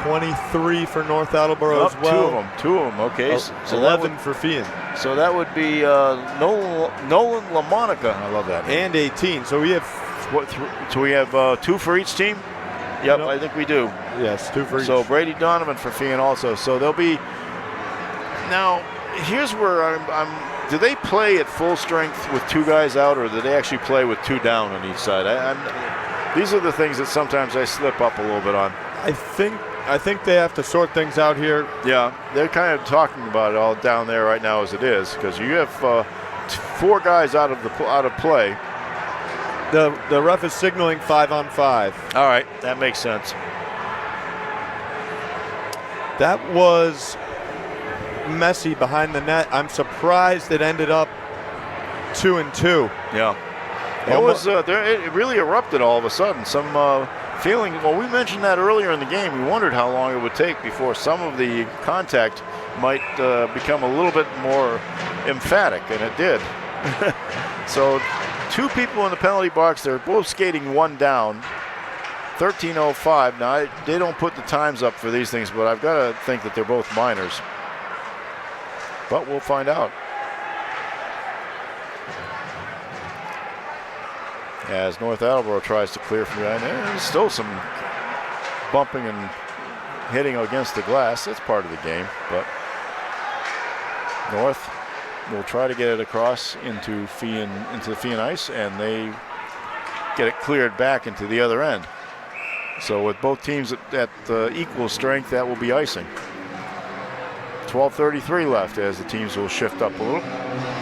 23 for North Attleboro as well. Two of them, okay. So 11 for Feehan. So that would be Nolan LaMonica. I love that name. And 18. So we have so we have 2 for each team? Yep, I think we do. Yes, 2 for each. So Brady Donovan for Feehan also. So they'll be. Now, here's where I'm. Do they play at full strength with 2 guys out, or do they actually play with 2 down on each side? These are the things that sometimes I slip up a little bit on. I think they have to sort things out here. Yeah, they're kind of talking about it all down there right now as it is, because you have 4 guys out of play. The ref is signaling 5-on-5. All right, that makes sense. That was messy behind the net. I'm surprised it ended up 2-2. Yeah, it was. It really erupted all of a sudden. Some feeling. Well, we mentioned that earlier in the game. We wondered how long it would take before some of the contact might become a little bit more emphatic, and it did. So 2 people in the penalty box. They're both skating 1 down. 13:05. Now they don't put the times up for these things, but I've got to think that they're both minors. But we'll find out. As North Attleboro tries to clear from behind, there's still some bumping and hitting against the glass. That's part of the game, but North will try to get it across into the Feehan ice, and they get it cleared back into the other end. So with both teams at equal strength, that will be icing. 12:33 left as the teams will shift up a little.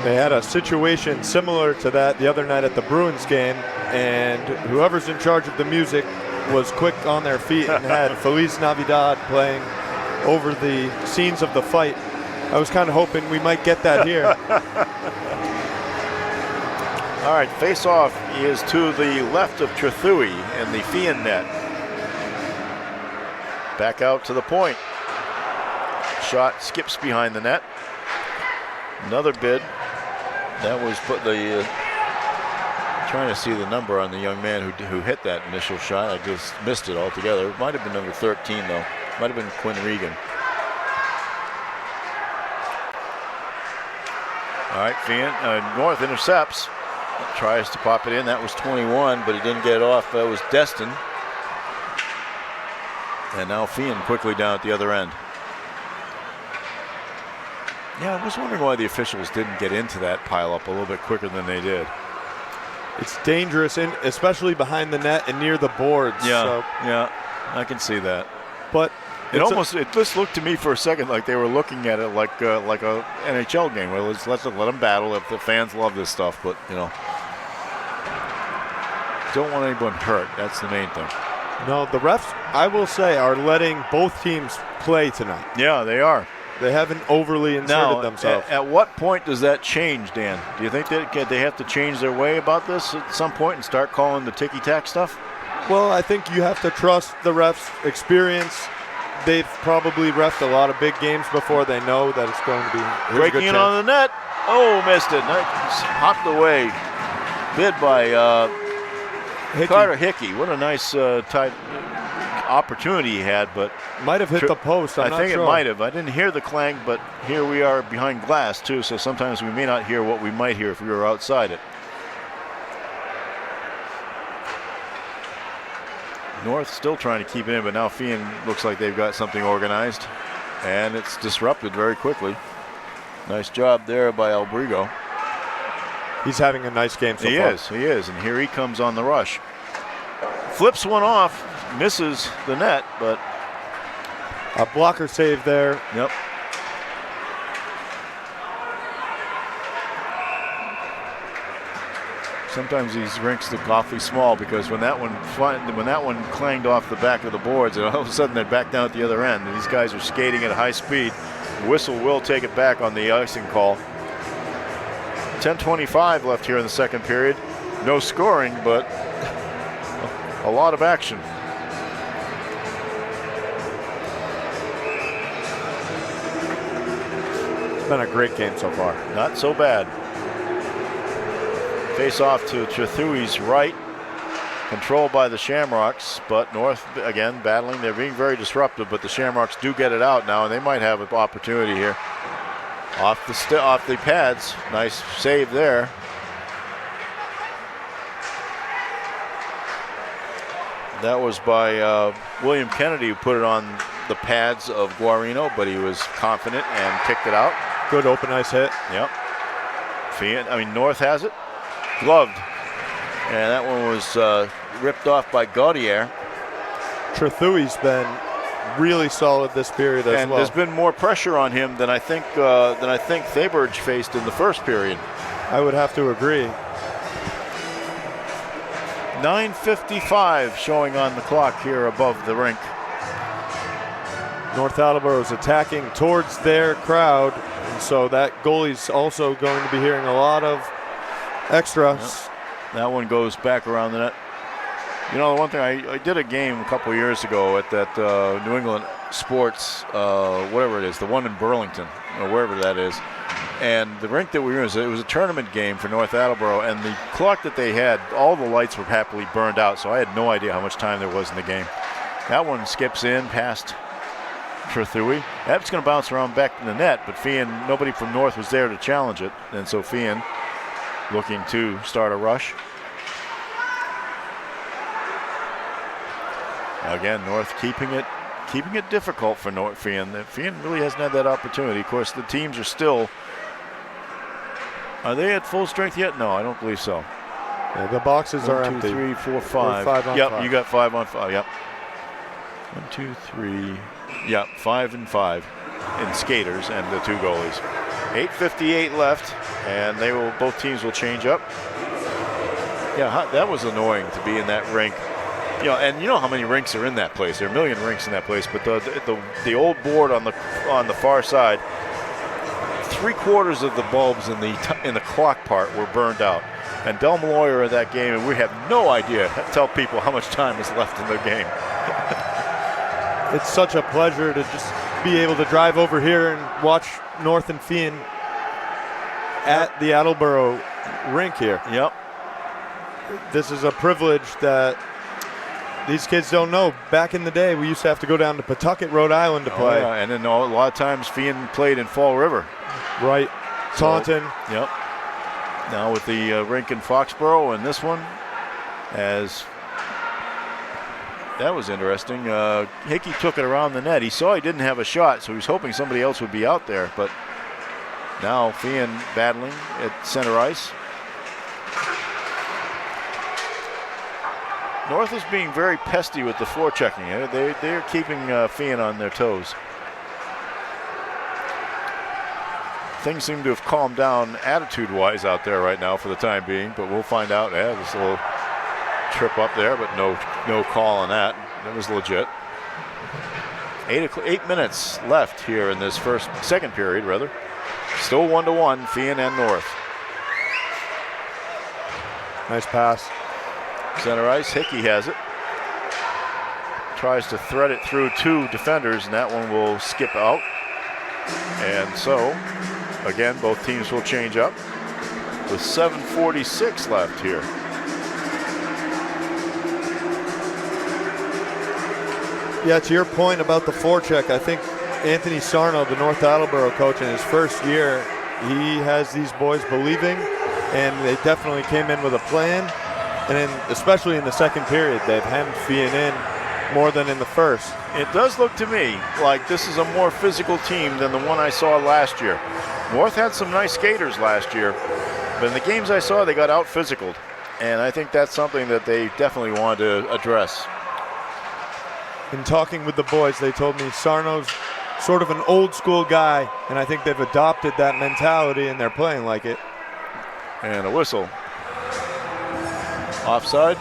They had a situation similar to that the other night at the Bruins game, and whoever's in charge of the music was quick on their feet and had Feliz Navidad playing over the scenes of the fight. I was kind of hoping we might get that here. All right, face-off is to the left of Trethewey in the Feehan net. Back out to the point. Shot skips behind the net. Another bid. That was trying to see the number on the young man who hit that initial shot. I just missed it altogether. It might have been number 13 though. Might have been Quinn Regan. All right, Feehan, North intercepts. Tries to pop it in. That was 21, but he didn't get it off. That was Destin. And now Feehan quickly down at the other end. Yeah, I was wondering why the officials didn't get into that pileup a little bit quicker than they did. It's dangerous, especially behind the net and near the boards. Yeah, so. Yeah, I can see that. But it just looked to me for a second like they were looking at it like a NHL game. Well, let them battle if the fans love this stuff, but don't want anyone hurt. That's the main thing. No, the refs, I will say, are letting both teams play tonight. Yeah, they are. They haven't overly inserted themselves. At what point does that change, Dan? Do you think that they have to change their way about this at some point and start calling the ticky-tack stuff? Well, I think you have to trust the refs' experience. They've probably reffed a lot of big games before. They know that it's going to be breaking in on the net. Oh, missed it. Nice. Hopped away. Bid by Hickey Carter Hickey, what a nice tight opportunity he had, but might have hit the post. I'm I not think sure. it might have. I didn't hear the clang, but here we are behind glass too, so sometimes we may not hear what we might hear if we were outside it. North still trying to keep it in, but now Feehan looks like they've got something organized, and it's disrupted very quickly. Nice job there by Albrigo. He's having a nice game so far. He is, and here he comes on the rush. Flips one off, misses the net, but A blocker save there. yep. Sometimes these rinks look awfully small because when that one clanged off the back of the boards, and all of a sudden they're back down at the other end. And these guys are skating at high speed. The whistle will take it back on the icing call. 10:25 left here in the second period. No scoring, but a lot of action. It's been a great game so far. Not so bad. Face off to Trethui's right. Controlled by the Shamrocks, but North again battling. They're being very disruptive, but the Shamrocks do get it out now, and they might have an opportunity here. Off the pads. Nice save there. That was by William Kennedy, who put it on the pads of Guarino, but he was confident and kicked it out. Good open ice hit. Yep. North has it. Gloved. And that one was ripped off by Gaudier. Trethui's been really solid this period as And well. there's been more pressure on him than I think Thaberge faced in the first period. I would have to agree. 9:55 showing on the clock here above the rink. North Attleboro is attacking towards their crowd, and so that goalie's also going to be hearing a lot of extras. Yep. That one goes back around the net. You know, the one thing, I did a game a couple of years ago at that New England Sports, whatever it is, the one in Burlington, or wherever that is. And the rink that we were in, it was a tournament game for North Attleboro, and the clock that they had, all the lights were happily burned out, so I had no idea how much time there was in the game. That one skips in past Trethui. That's going to bounce around back in the net, but Feehan, nobody from North was there to challenge it, and so Feehan looking to start a rush. Again, North keeping it difficult for North Feehan. Feehan really hasn't had that opportunity. Of course, the teams are still. Are they at full strength yet? No, I don't believe so. Yeah, the boxes are 1, 2, empty. 3, 4, 5. 5 on Yep, 5. you got 5 on 5. Yep. 1, 2, 3. Yep, 5 and 5 in skaters and the 2 goalies. 8:58 left, and both teams will change up. Yeah, that was annoying to be in that rink. You know, and you know how many rinks are in that place. There are a million rinks in that place, but the old board on the far side, 3/4 of the bulbs in the clock part were burned out. And Del Malloy are in that game, and we have no idea. Tell people how much time is left in the game. It's such a pleasure to just be able to drive over here and watch North and Feehan at the Attleboro rink here. Yep. This is a privilege that these kids don't know. Back in the day, we used to have to go down to Pawtucket, Rhode Island to play. Yeah, and then a lot of times Feehan played in Fall River. Right. Taunton. Yep. Now with the rink in Foxborough and this one, as that was interesting. Hickey took it around the net. He saw he didn't have a shot, so he was hoping somebody else would be out there. But now Feehan battling at center ice. North is being very pesty with the forechecking. They're keeping Feehan on their toes. Things seem to have calmed down attitude-wise out there right now for the time being, but we'll find out. Yeah, there's a little trip up there, but no call on that. That was legit. 8 minutes left here in this second period, rather. Still 1-1, Feehan and North. Nice pass. Center ice, Hickey has it. Tries to thread it through 2 defenders, and that one will skip out. And so, again, both teams will change up with 7:46 left here. Yeah, to your point about the forecheck, I think Anthony Sarno, the North Attleboro coach, in his first year, he has these boys believing, and they definitely came in with a plan. And then, especially in the second period, they've hemmed Feehan in more than in the first. It does look to me like this is a more physical team than the one I saw last year. North had some nice skaters last year, but in the games I saw, they got out-physicaled. And I think that's something that they definitely wanted to address. In talking with the boys, they told me Sarno's sort of an old-school guy, and I think they've adopted that mentality, and they're playing like it. And a whistle. Offside.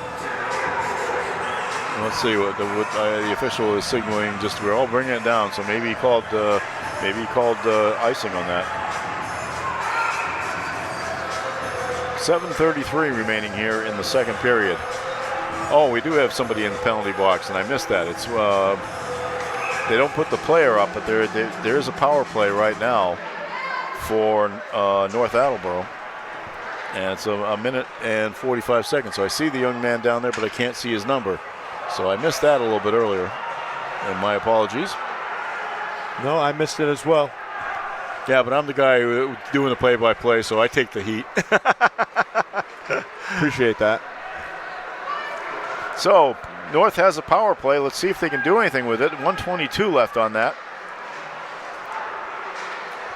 Let's see what the official is signaling. Just we're all bringing it down, so maybe he called icing on that. 7:33 remaining here in the second period. Oh, we do have somebody in the penalty box, and I missed that. It's they don't put the player up, but there is a power play right now for North Attleboro. And it's a minute and 45 seconds. So I see the young man down there, but I can't see his number. So I missed that a little bit earlier. And my apologies. No, I missed it as well. Yeah, but I'm the guy doing the play-by-play, so I take the heat. Appreciate that. So North has a power play. Let's see if they can do anything with it. 1:22 left on that.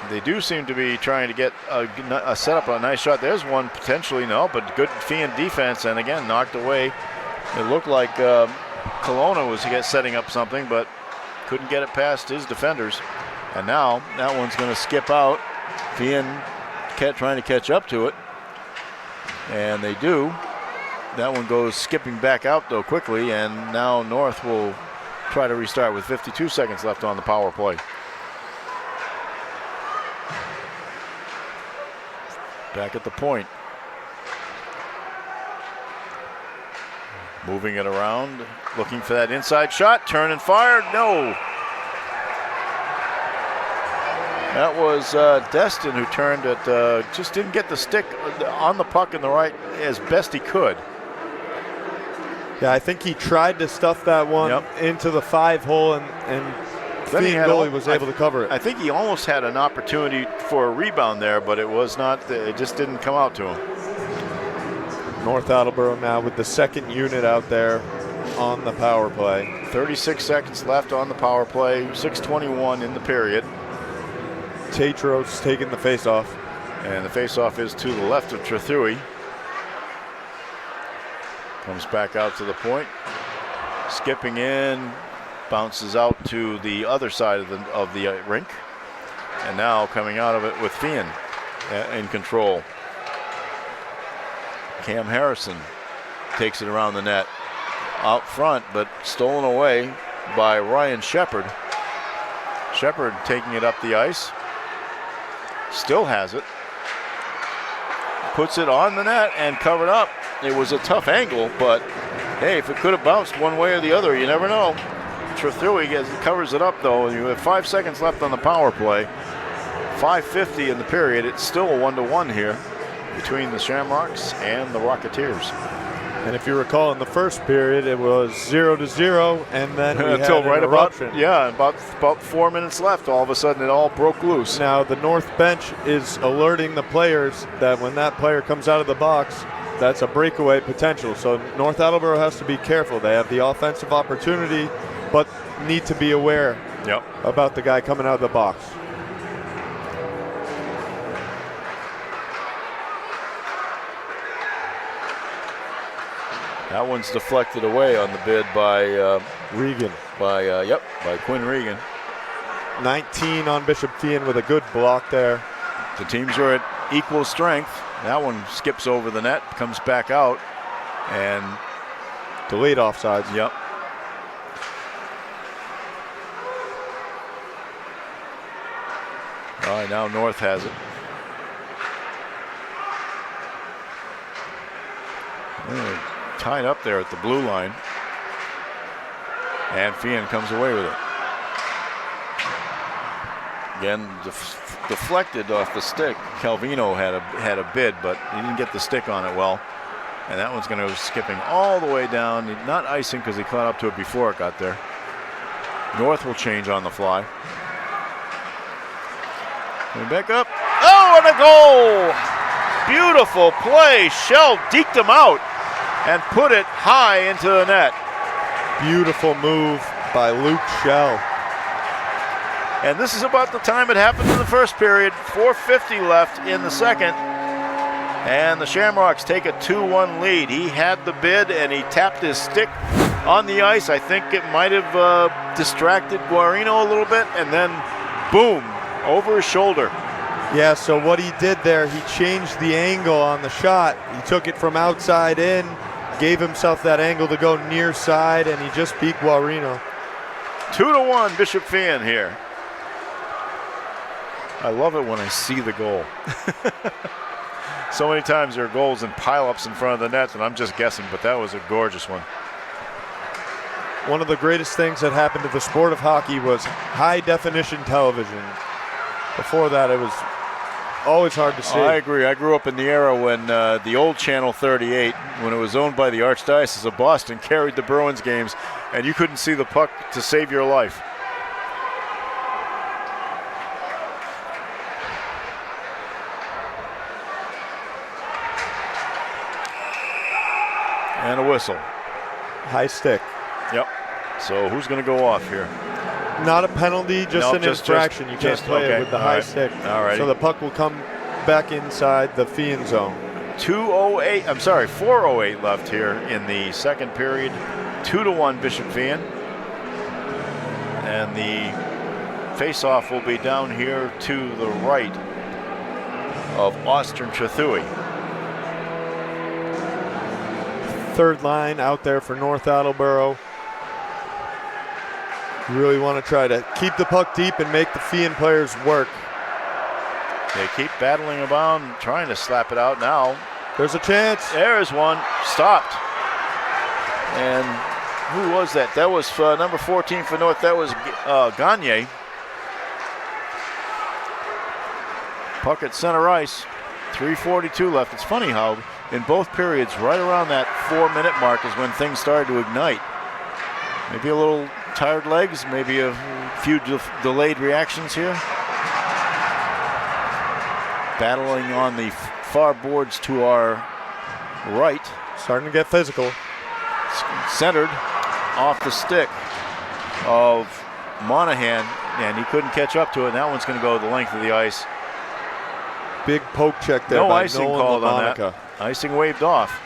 They do seem to be trying to get a setup, a nice shot. There's one potentially, no, but good Feehan defense, and again, knocked away. It looked like Kelowna was setting up something, but couldn't get it past his defenders. And now that one's going to skip out. Feehan trying to catch up to it, and they do. That one goes skipping back out, though, quickly, and now North will try to restart with 52 seconds left on the power play. Back at the point. Moving it around, looking for that inside shot, turn and fire, no. That was Destin who turned it, just didn't get the stick on the puck in the right as best he could. Yeah, I think he tried to stuff that one into the 5-hole, and Feehan goalie was able to cover it. I think he almost had an opportunity for a rebound there, but it was not. It just didn't come out to him. North Attleboro now with the second unit out there on the power play. 36 seconds left on the power play. 6:21 in the period. Tatros taking the face-off. And the face-off is to the left of Trethewey. Comes back out to the point. Skipping in. Bounces out to the other side of the rink. And now coming out of it with Feehan in control. Cam Harrison takes it around the net. Out front, but stolen away by Ryan Shepard. Shepard taking it up the ice. Still has it. Puts it on the net and covered up. It was a tough angle, but hey, if it could have bounced one way or the other, you never know. Trethewey covers it up, though. You have 5 seconds left on the power play. 5:50 in the period. It's still a 1-1 here between the Shamrocks and the Rocketeers. And if you recall, in the first period, it was 0-0, and then we until had right an eruption. about 4 minutes left. All of a sudden, it all broke loose. Now the North bench is alerting the players that when that player comes out of the box, that's a breakaway potential. So North Attleboro has to be careful. They have the offensive opportunity, but need to be aware about the guy coming out of the box. That one's deflected away on the bid by Regan. By Quinn Regan. 19 on Bishop Feehan with a good block there. The teams are at equal strength. That one skips over the net, comes back out, and delayed offsides. Yep. All right, now North has it. Tied up there at the blue line. And Feehan comes away with it. Again, deflected off the stick. Calvino had a bid, but he didn't get the stick on it well. And that one's going to go skipping all the way down. Not icing because he caught up to it before it got there. North will change on the fly. And back up. Oh, and a goal! Beautiful play. Shell deked him out and put it high into the net. Beautiful move by Luke Shell. And this is about the time it happened in the first period. 4:50 left in the second. And the Shamrocks take a 2-1 lead. He had the bid and he tapped his stick on the ice. I think it might have distracted Guarino a little bit, and then boom, over his shoulder. Yeah, so what he did there, he changed the angle on the shot. He took it from outside in, gave himself that angle to go near side, and he just beat Guarino. 2-1 Bishop Feehan here. I love it when I see the goal. So many times there are goals and pileups in front of the net, and I'm just guessing, but that was a gorgeous one. One of the greatest things that happened to the sport of hockey was high-definition television. Before that, it was always hard to see. I agree. I grew up in the era when the old Channel 38, when it was owned by the Archdiocese of Boston, carried the Bruins games, and you couldn't see the puck to save your life. And a whistle. High stick. Yep. So who's going to go off here? Not a penalty, just an infraction. You can't play okay. it with the high stick. All right. So the puck will come back inside the Feehan zone. 4:08 left here in the second period. 2-1 Bishop Feehan. And the face-off will be down here to the right of Austin Trethui. Third line out there for North Attleboro. You really want to try to keep the puck deep and make the Feehan players work. They keep battling about and trying to slap it out now. There's a chance. There's one. Stopped. And who was that? That was number 14 for North. That was Gagne. Puck at center ice. 3:42 left. It's funny how in both periods, right around that 4-minute mark is when things started to ignite. Maybe a little tired legs, maybe a few delayed reactions here. Battling on the far boards to our right. Starting to get physical. Centered off the stick of Monahan, and he couldn't catch up to it. And that one's going to go the length of the ice. Big poke check there. No by icing Nolan called on LaMonica. that. Icing waved off.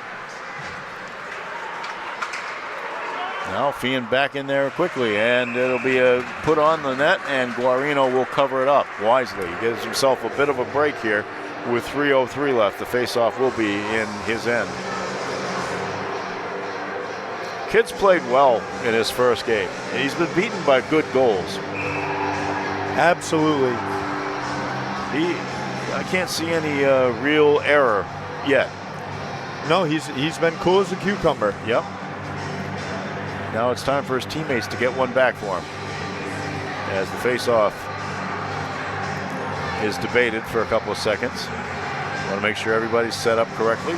Now Feehan back in there quickly, and it'll be a put on the net, and Guarino will cover it up wisely. He gives himself a bit of a break here with 3:03 left. The faceoff will be in his end. Kid's played well in his first game. He's been beaten by good goals. Absolutely. I can't see any real error yet. No, he's been cool as a cucumber. Yep. Now it's time for his teammates to get one back for him. As the faceoff is debated for a couple of seconds. Want to make sure everybody's set up correctly.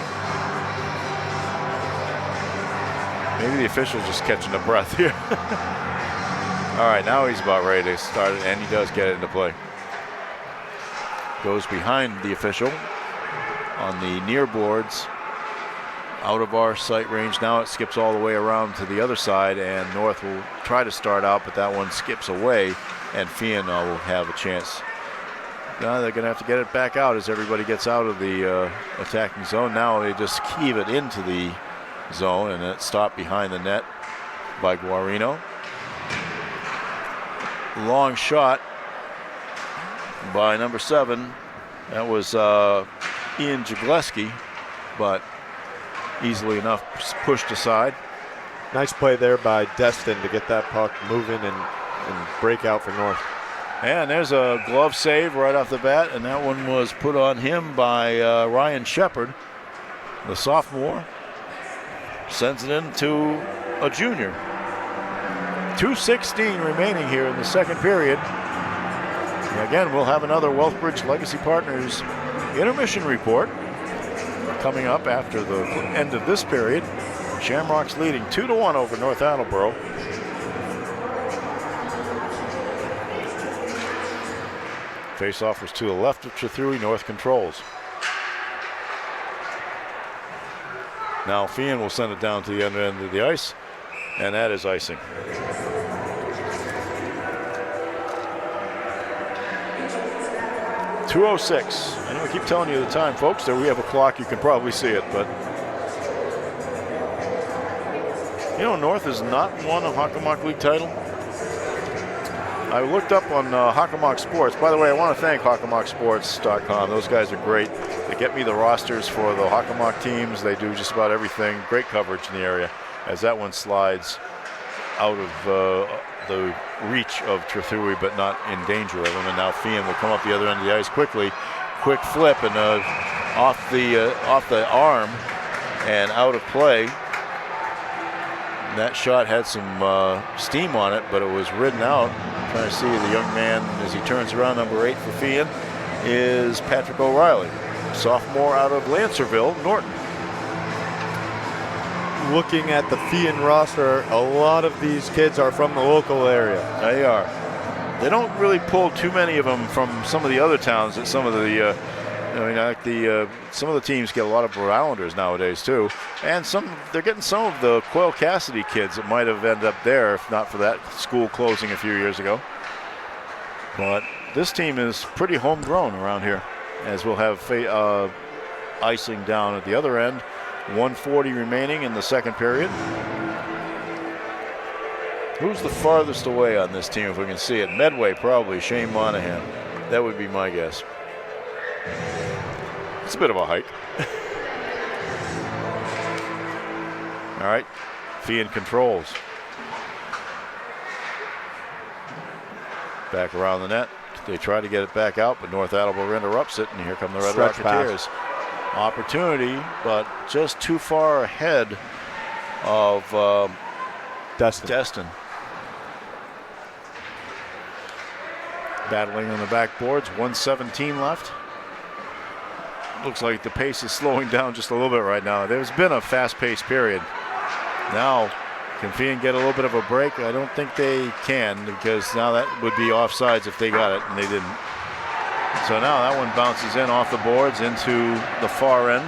Maybe the official's just catching a breath here. All right, now he's about ready to start it, and he does get it into play. Goes behind the official on the near boards. Out of our sight range. Now it skips all the way around to the other side, and North will try to start out, but that one skips away, and Feehan will have a chance. Now they're going to have to get it back out as everybody gets out of the attacking zone. Now they just heave it into the zone, and it stopped behind the net by Guarino. Long shot by number 7. That was Ian Jagleski, but easily enough pushed aside. Nice play there by Destin to get that puck moving and break out for North. And there's a glove save right off the bat, and that one was put on him by Ryan Shepard, the sophomore. Sends it in to a junior. 2:16 remaining here in the second period. And again, we'll have another Wealthbridge Legacy Partners intermission report coming up after the end of this period. Shamrocks leading 2-1 over North Attleboro. Face-off was to the left of Trethewey, North controls. Now Feehan will send it down to the other end of the ice, and that is icing. .206. I know I keep telling you the time, folks. There we have a clock. You can probably see it, but you know, North has not won a Hockomock League title. I looked up on Hockomock Sports. By the way, I want to thank HockomockSports.com. Those guys are great. They get me the rosters for the Hockomock teams. They do just about everything. Great coverage in the area as that one slides out of the reach of Trethewey, but not in danger of him. And now Feehan will come up the other end of the ice quickly. Quick flip and off the arm and out of play. That shot had some steam on it, but it was ridden out. I'm trying to see the young man as he turns around. Number 8 for Feehan is Patrick O'Reilly, sophomore out of Lancerville, Norton. Looking at the Feehan roster, a lot of these kids are from the local area. They are. They don't really pull too many of them from some of the other towns that some of the some of the teams get a lot of Rhode Islanders nowadays too, and they're getting some of the Coyle Cassidy kids that might have ended up there if not for that school closing a few years ago. But this team is pretty homegrown around here, as we'll have icing down at the other end. 1:40 remaining in the second period. Who's the farthest away on this team if we can see it? Medway, probably Shane Monahan. That would be my guess. It's a bit of a hike. All right, Feehan controls. Back around the net. They try to get it back out, but North Attleboro interrupts it, and here come the Red Rocketeers. Opportunity, but just too far ahead of Destin. Battling on the backboards, 1:17 left. Looks like the pace is slowing down just a little bit right now. There's been a fast-paced period. Now, can Feehan get a little bit of a break? I don't think they can, because now that would be offsides if they got it, and they didn't. So now that one bounces in off the boards into the far end.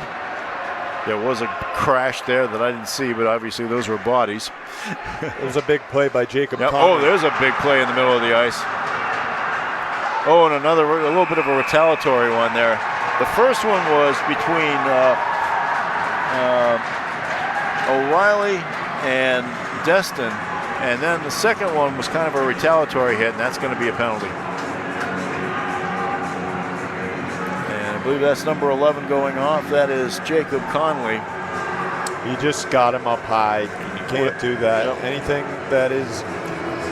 There was a crash there that I didn't see, but obviously those were bodies. It was a big play by Jacob Conley. Oh, there's a big play in the middle of the ice. Oh, and a little bit of a retaliatory one there. The first one was between O'Reilly and Destin, and then the second one was kind of a retaliatory hit, and that's going to be a penalty. And I believe that's number 11 going off. That is Jacob Conley. He just got him up high. You can't do that. Yep. Anything that is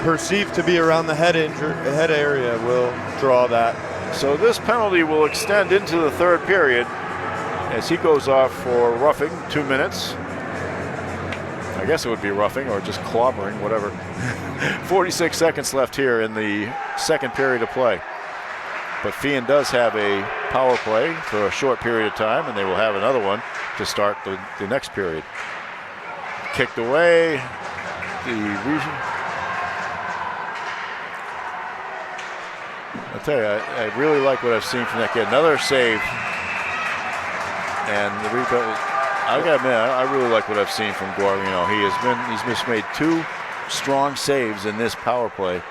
perceived to be around the head area will draw that. So this penalty will extend into the third period as he goes off for roughing, 2 minutes. I guess it would be roughing or just clobbering, whatever. 46 seconds left here in the second period of play. But Feehan does have a power play for a short period of time, and they will have another one to start the next period. Kicked away. I'll tell you, I really like what I've seen from that kid. Another save. And the rebound, I gotta admit, I really like what I've seen from Guarino. He's just made 2 strong saves in this power play.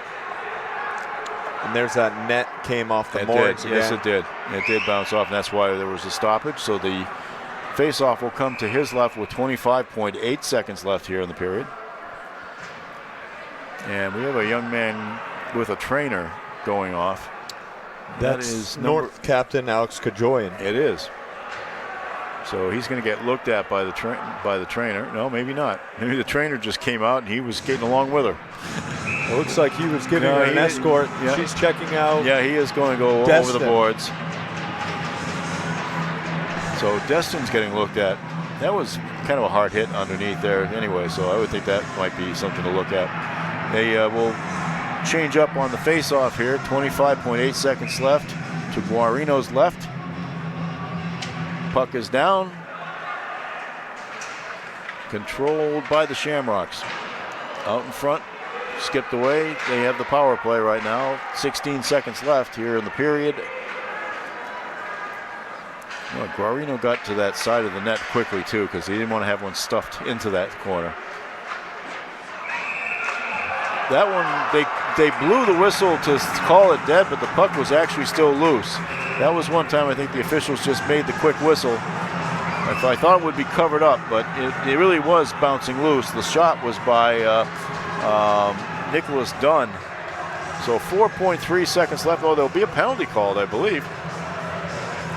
And there's that net came off the boards. Yes, it did. It did bounce off, and that's why there was a stoppage. So the face-off will come to his left with 25.8 seconds left here in the period. And we have a young man with a trainer going off. That is North captain Alex Kajoyan. It is. So he's going to get looked at by the trainer. No, maybe not. Maybe the trainer just came out and he was getting along with her. It looks like he was giving her an escort. Yeah. She's checking out. Yeah, he is going to go over the boards. So Destin's getting looked at. That was kind of a hard hit underneath there anyway, so I would think that might be something to look at. They will change up on the face-off here. 25.8 seconds left to Guarino's left. Puck is down. Controlled by the Shamrocks. Out in front, skipped away. They have the power play right now. 16 seconds left here in the period. Well, Guarino got to that side of the net quickly too, because he didn't want to have one stuffed into that corner. That one, they blew the whistle to call it dead, but the puck was actually still loose. That was one time I think the officials just made the quick whistle. I thought it would be covered up, but it really was bouncing loose. The shot was by Nicholas Dunn. So 4.3 seconds left. Oh, there'll be a penalty called, I believe.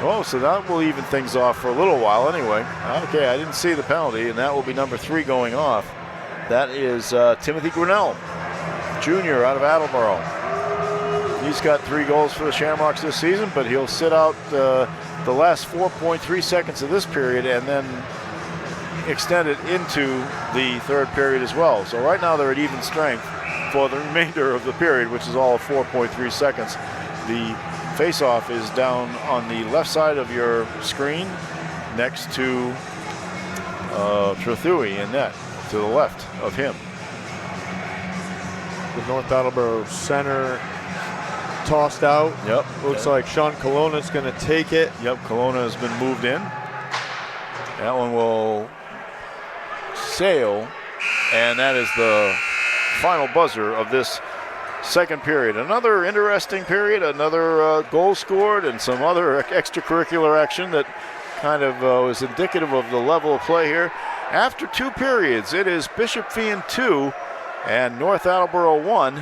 Oh, so that will even things off for a little while anyway. Okay, I didn't see the penalty, and that will be number 3 going off. That is Timothy Grinnell, Jr. out of Attleboro. He's got 3 goals for the Shamrocks this season, but he'll sit out the last 4.3 seconds of this period and then extend it into the third period as well. So right now they're at even strength for the remainder of the period, which is all of 4.3 seconds. The face-off is down on the left side of your screen next to Trethewey in net, to the left of him. The North Attleboro center tossed out. Yep. Looks like Sean Colonna's going to take it. Yep, Colonna has been moved in. That one will sail, and that is the final buzzer of this second period. Another interesting period, another goal scored, and some other extracurricular action that kind of was indicative of the level of play here. After 2 periods, it is Bishop Feehan 2 and North Attleboro 1,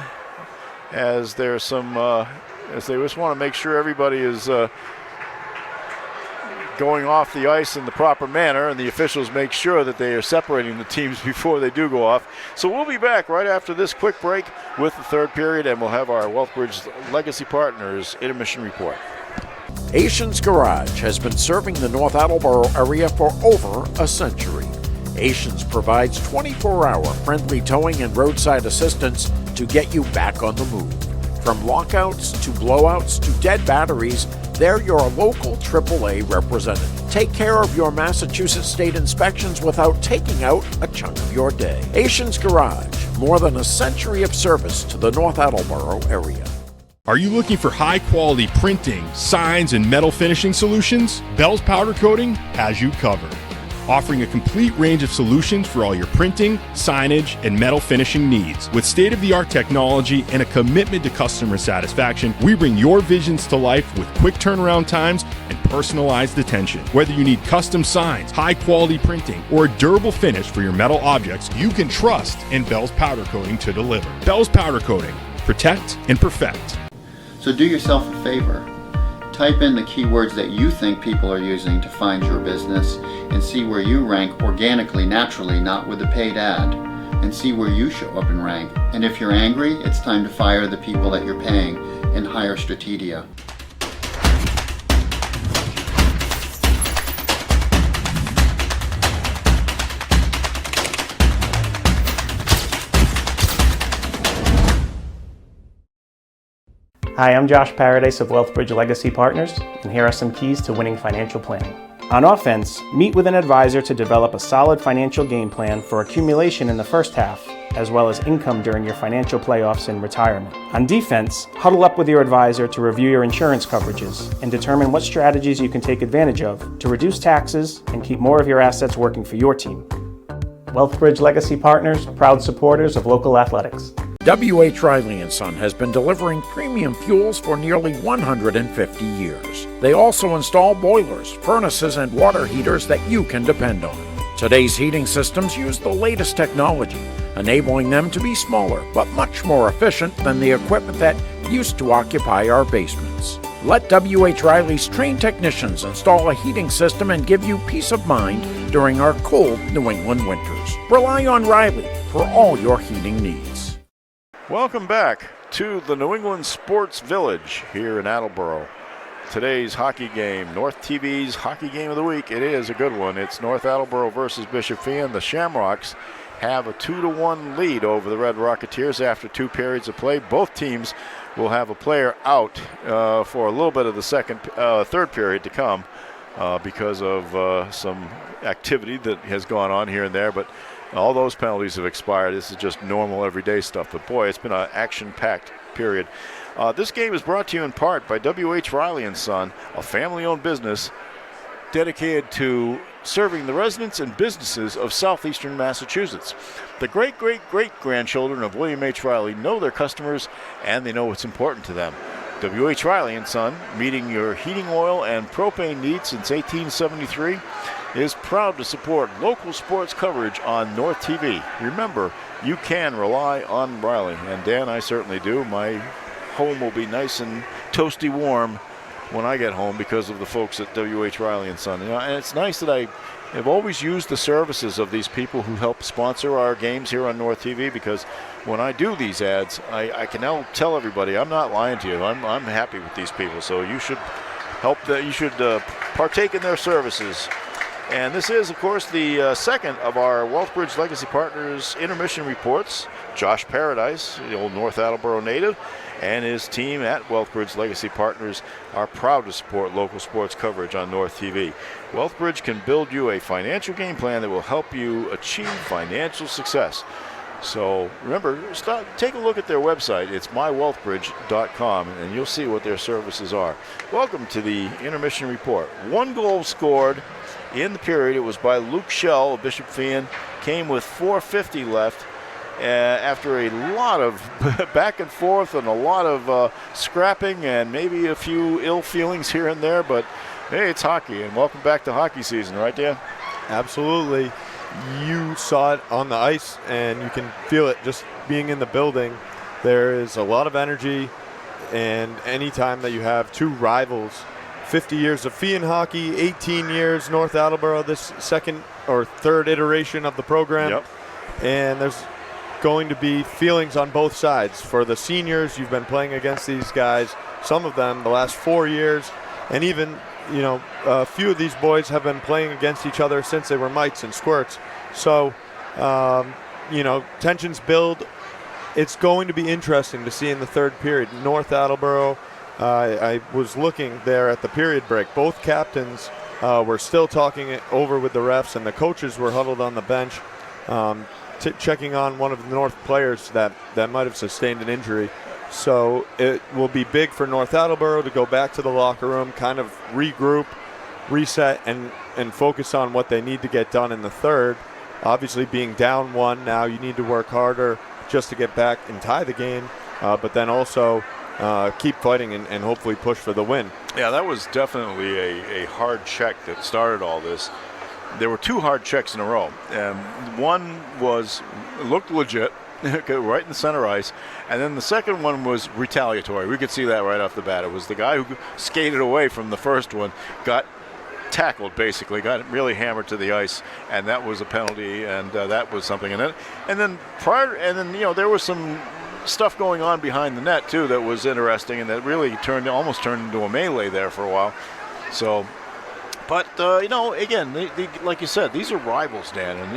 as there's some, as they just want to make sure everybody is going off the ice in the proper manner, and the officials make sure that they are separating the teams before they do go off. So we'll be back right after this quick break with the third period, and we'll have our Wealthbridge Legacy Partners intermission report. Asian's Garage has been serving the North Attleboro area for over a century. Asians provides 24-hour friendly towing and roadside assistance to get you back on the move. From lockouts to blowouts to dead batteries, they're your local AAA representative. Take care of your Massachusetts state inspections without taking out a chunk of your day. Asian's Garage, more than a century of service to the North Attleboro area. Are you looking for high-quality printing, signs, and metal finishing solutions? Bell's Powder Coating has you covered. Offering a complete range of solutions for all your printing, signage, and metal finishing needs. With state-of-the-art technology and a commitment to customer satisfaction, we bring your visions to life with quick turnaround times and personalized attention. Whether you need custom signs, high-quality printing, or a durable finish for your metal objects, you can trust in Bell's Powder Coating to deliver. Bell's Powder Coating. Protect and perfect. So do yourself a favor. Type in the keywords that you think people are using to find your business and see where you rank organically, naturally, not with a paid ad, and see where you show up in rank. And if you're angry, it's time to fire the people that you're paying and hire Strategia. Hi, I'm Josh Paradise of Wealthbridge Legacy Partners, and here are some keys to winning financial planning. On offense, meet with an advisor to develop a solid financial game plan for accumulation in the first half, as well as income during your financial playoffs and retirement. On defense, huddle up with your advisor to review your insurance coverages and determine what strategies you can take advantage of to reduce taxes and keep more of your assets working for your team. Wealthbridge Legacy Partners, proud supporters of local athletics. W.H. Riley & Son has been delivering premium fuels for nearly 150 years. They also install boilers, furnaces, and water heaters that you can depend on. Today's heating systems use the latest technology, enabling them to be smaller but much more efficient than the equipment that used to occupy our basements. Let W.H. Riley's trained technicians install a heating system and give you peace of mind during our cold New England winters. Rely on Riley for all your heating needs. Welcome back to the New England Sports Village here in Attleboro. Today's hockey game, North TV's hockey game of the week. It is a good one. It's North Attleboro versus Bishop Feehan. The Shamrocks have a 2-1 lead over the Red Rocketeers after 2 periods of play. Both teams will have a player out for a little bit of the third period to come because of some activity that has gone on here and there. But All those penalties have expired. This is just normal, everyday stuff. But, boy, it's been an action-packed period. This game is brought to you in part by W.H. Riley & Son, a family-owned business dedicated to serving the residents and businesses of southeastern Massachusetts. The great-great-great-grandchildren of William H. Riley know their customers, and they know what's important to them. W.H. Riley & Son, meeting your heating oil and propane needs since 1873, is proud to support local sports coverage on North TV. Remember, you can rely on Riley. And Dan, I certainly do. My home will be nice and toasty warm when I get home because of the folks at W.H. Riley & Son. And it's nice that I have always used the services of these people who help sponsor our games here on North TV, because when I do these ads, I can now tell everybody I'm not lying to you. I'm happy with these people, so you should partake in their services. And this is, of course, the second of our Wealthbridge Legacy Partners intermission reports. Josh Paradise, the old North Attleboro native, and his team at Wealthbridge Legacy Partners are proud to support local sports coverage on North TV. Wealthbridge can build you a financial game plan that will help you achieve financial success. So remember, take a look at their website. It's mywealthbridge.com, and you'll see what their services are. Welcome to the intermission report. 1 goal scored in the period. It was by Luke Shell of Bishop Feehan. Came with 4:50 left. After a lot of back and forth and a lot of scrapping and maybe a few ill feelings here and there, but hey, it's hockey, and welcome back to hockey season, right, Dan? Absolutely. You saw it on the ice, and you can feel it just being in the building. There is a lot of energy, and anytime that you have two rivals, 50 years of Feehan hockey, 18 years North Attleboro, this second or third iteration of the program. Yep. And there's going to be feelings on both sides. For the seniors, you've been playing against these guys, some of them the last 4 years, and even, a few of these boys have been playing against each other since they were mites and squirts. So, tensions build. It's going to be interesting to see in the third period. North Attleboro, I was looking there at the period break. Both captains were still talking it over with the refs, and the coaches were huddled on the bench, checking on one of the North players that might have sustained an injury. So it will be big for North Attleboro to go back to the locker room, kind of regroup, reset, and focus on what they need to get done in the third. Obviously, being down 1 now, you need to work harder just to get back and tie the game, but then also keep fighting and hopefully push for the win. Yeah, that was definitely a hard check that started all this. There were 2 hard checks in a row, and one looked legit, right in the center ice, and then the second one was retaliatory. We could see that right off the bat. It was the guy who skated away from the first one, got tackled basically, got really hammered to the ice, and that was a penalty, and that was something. And then there was some stuff going on behind the net too that was interesting, and that really almost turned into a melee there for a while. So. But, again, like you said, these are rivals, Dan. And,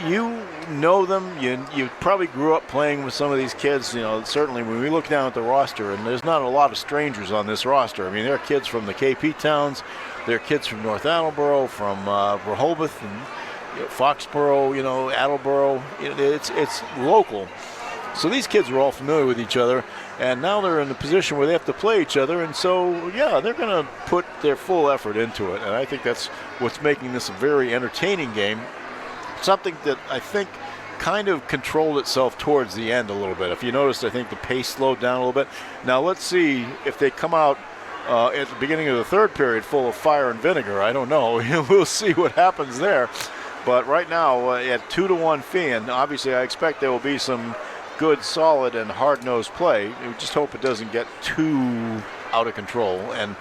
you know them. You probably grew up playing with some of these kids. Certainly when we look down at the roster, and there's not a lot of strangers on this roster. I mean, there are kids from the KP towns. There are kids from North Attleboro, from Rehoboth and Foxborough, Attleboro. It's local. So these kids are all familiar with each other, and now they're in a position where they have to play each other, and so, they're going to put their full effort into it, and I think that's what's making this a very entertaining game, something that I think kind of controlled itself towards the end a little bit. If you noticed, I think the pace slowed down a little bit. Now let's see if they come out at the beginning of the third period full of fire and vinegar. I don't know. We'll see what happens there. But right now, at 2-1 Feehan, obviously I expect there will be some good, solid, and hard-nosed play. We just hope it doesn't get too out of control. And,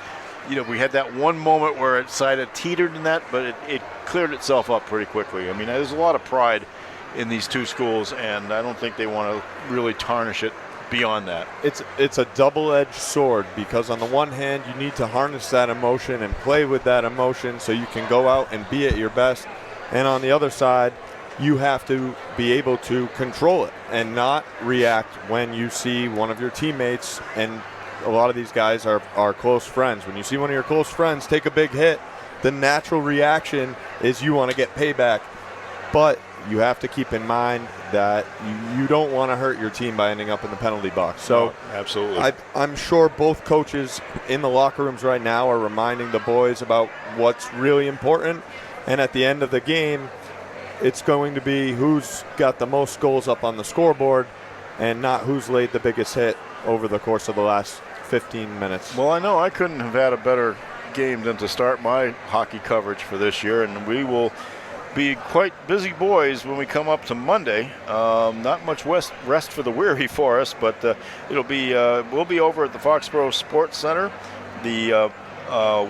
we had that one moment where it sort of teetered in that, but it cleared itself up pretty quickly. I mean, there's a lot of pride in these two schools, and I don't think they want to really tarnish it beyond that. It's a double-edged sword, because on the one hand, you need to harness that emotion and play with that emotion so you can go out and be at your best. And on the other side, you have to be able to control it and not react when you see one of your teammates, and a lot of these guys are close friends. When you see one of your close friends take a big hit, the natural reaction is you want to get payback. But you have to keep in mind that you don't want to hurt your team by ending up in the penalty box. So no, absolutely. I'm sure both coaches in the locker rooms right now are reminding the boys about what's really important. And at the end of the game, it's going to be who's got the most goals up on the scoreboard and not who's laid the biggest hit over the course of the last 15 minutes. Well, I know I couldn't have had a better game than to start my hockey coverage for this year, and we will be quite busy boys when we come up to Monday. Not much rest for the weary for us, but it'll be we'll be over at the Foxborough Sports Center. The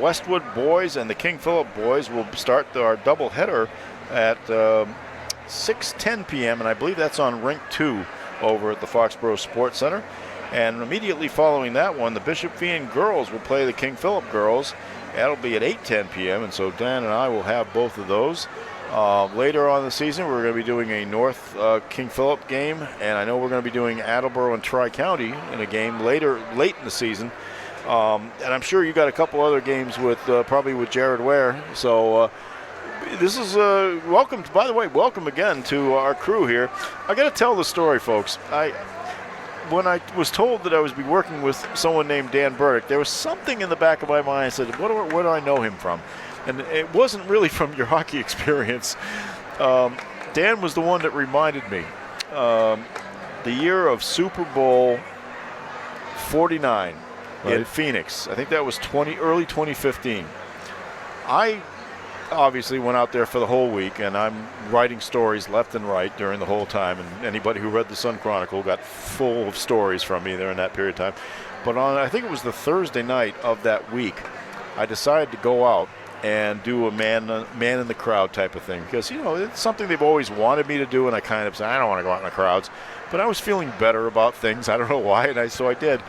Westwood boys and the King Philip boys will start our doubleheader at 6:10 p.m., and I believe that's on Rink 2 over at the Foxborough Sports Center. And immediately following that one, the Bishop Feehan girls will play the King Philip girls. That'll be at 8:10 p.m., and so Dan and I will have both of those. Later on in the season, we're going to be doing a North King Philip game, and I know we're going to be doing Attleboro and Tri-County in a game late in the season. And I'm sure you got a couple other games with probably with Jared Ware. So this is welcome. By the way, welcome again to our crew here. I got to tell the story, folks. When I was told that I was be working with someone named Dan Burdick, there was something in the back of my mind. I said, where do I know him from? And it wasn't really from your hockey experience. Dan was the one that reminded me. The year of Super Bowl 49 in Phoenix. I think that was early 2015. I obviously went out there for the whole week, and I'm writing stories left and right during the whole time, and anybody who read the Sun Chronicle got full of stories from me there in that period of time. But on, I think it was the Thursday night of that week, I decided to go out and do a man in the crowd type of thing, because, you know, it's something they've always wanted me to do, and I kind of said, I don't want to go out in the crowds. But I was feeling better about things. I don't know why, and so I did.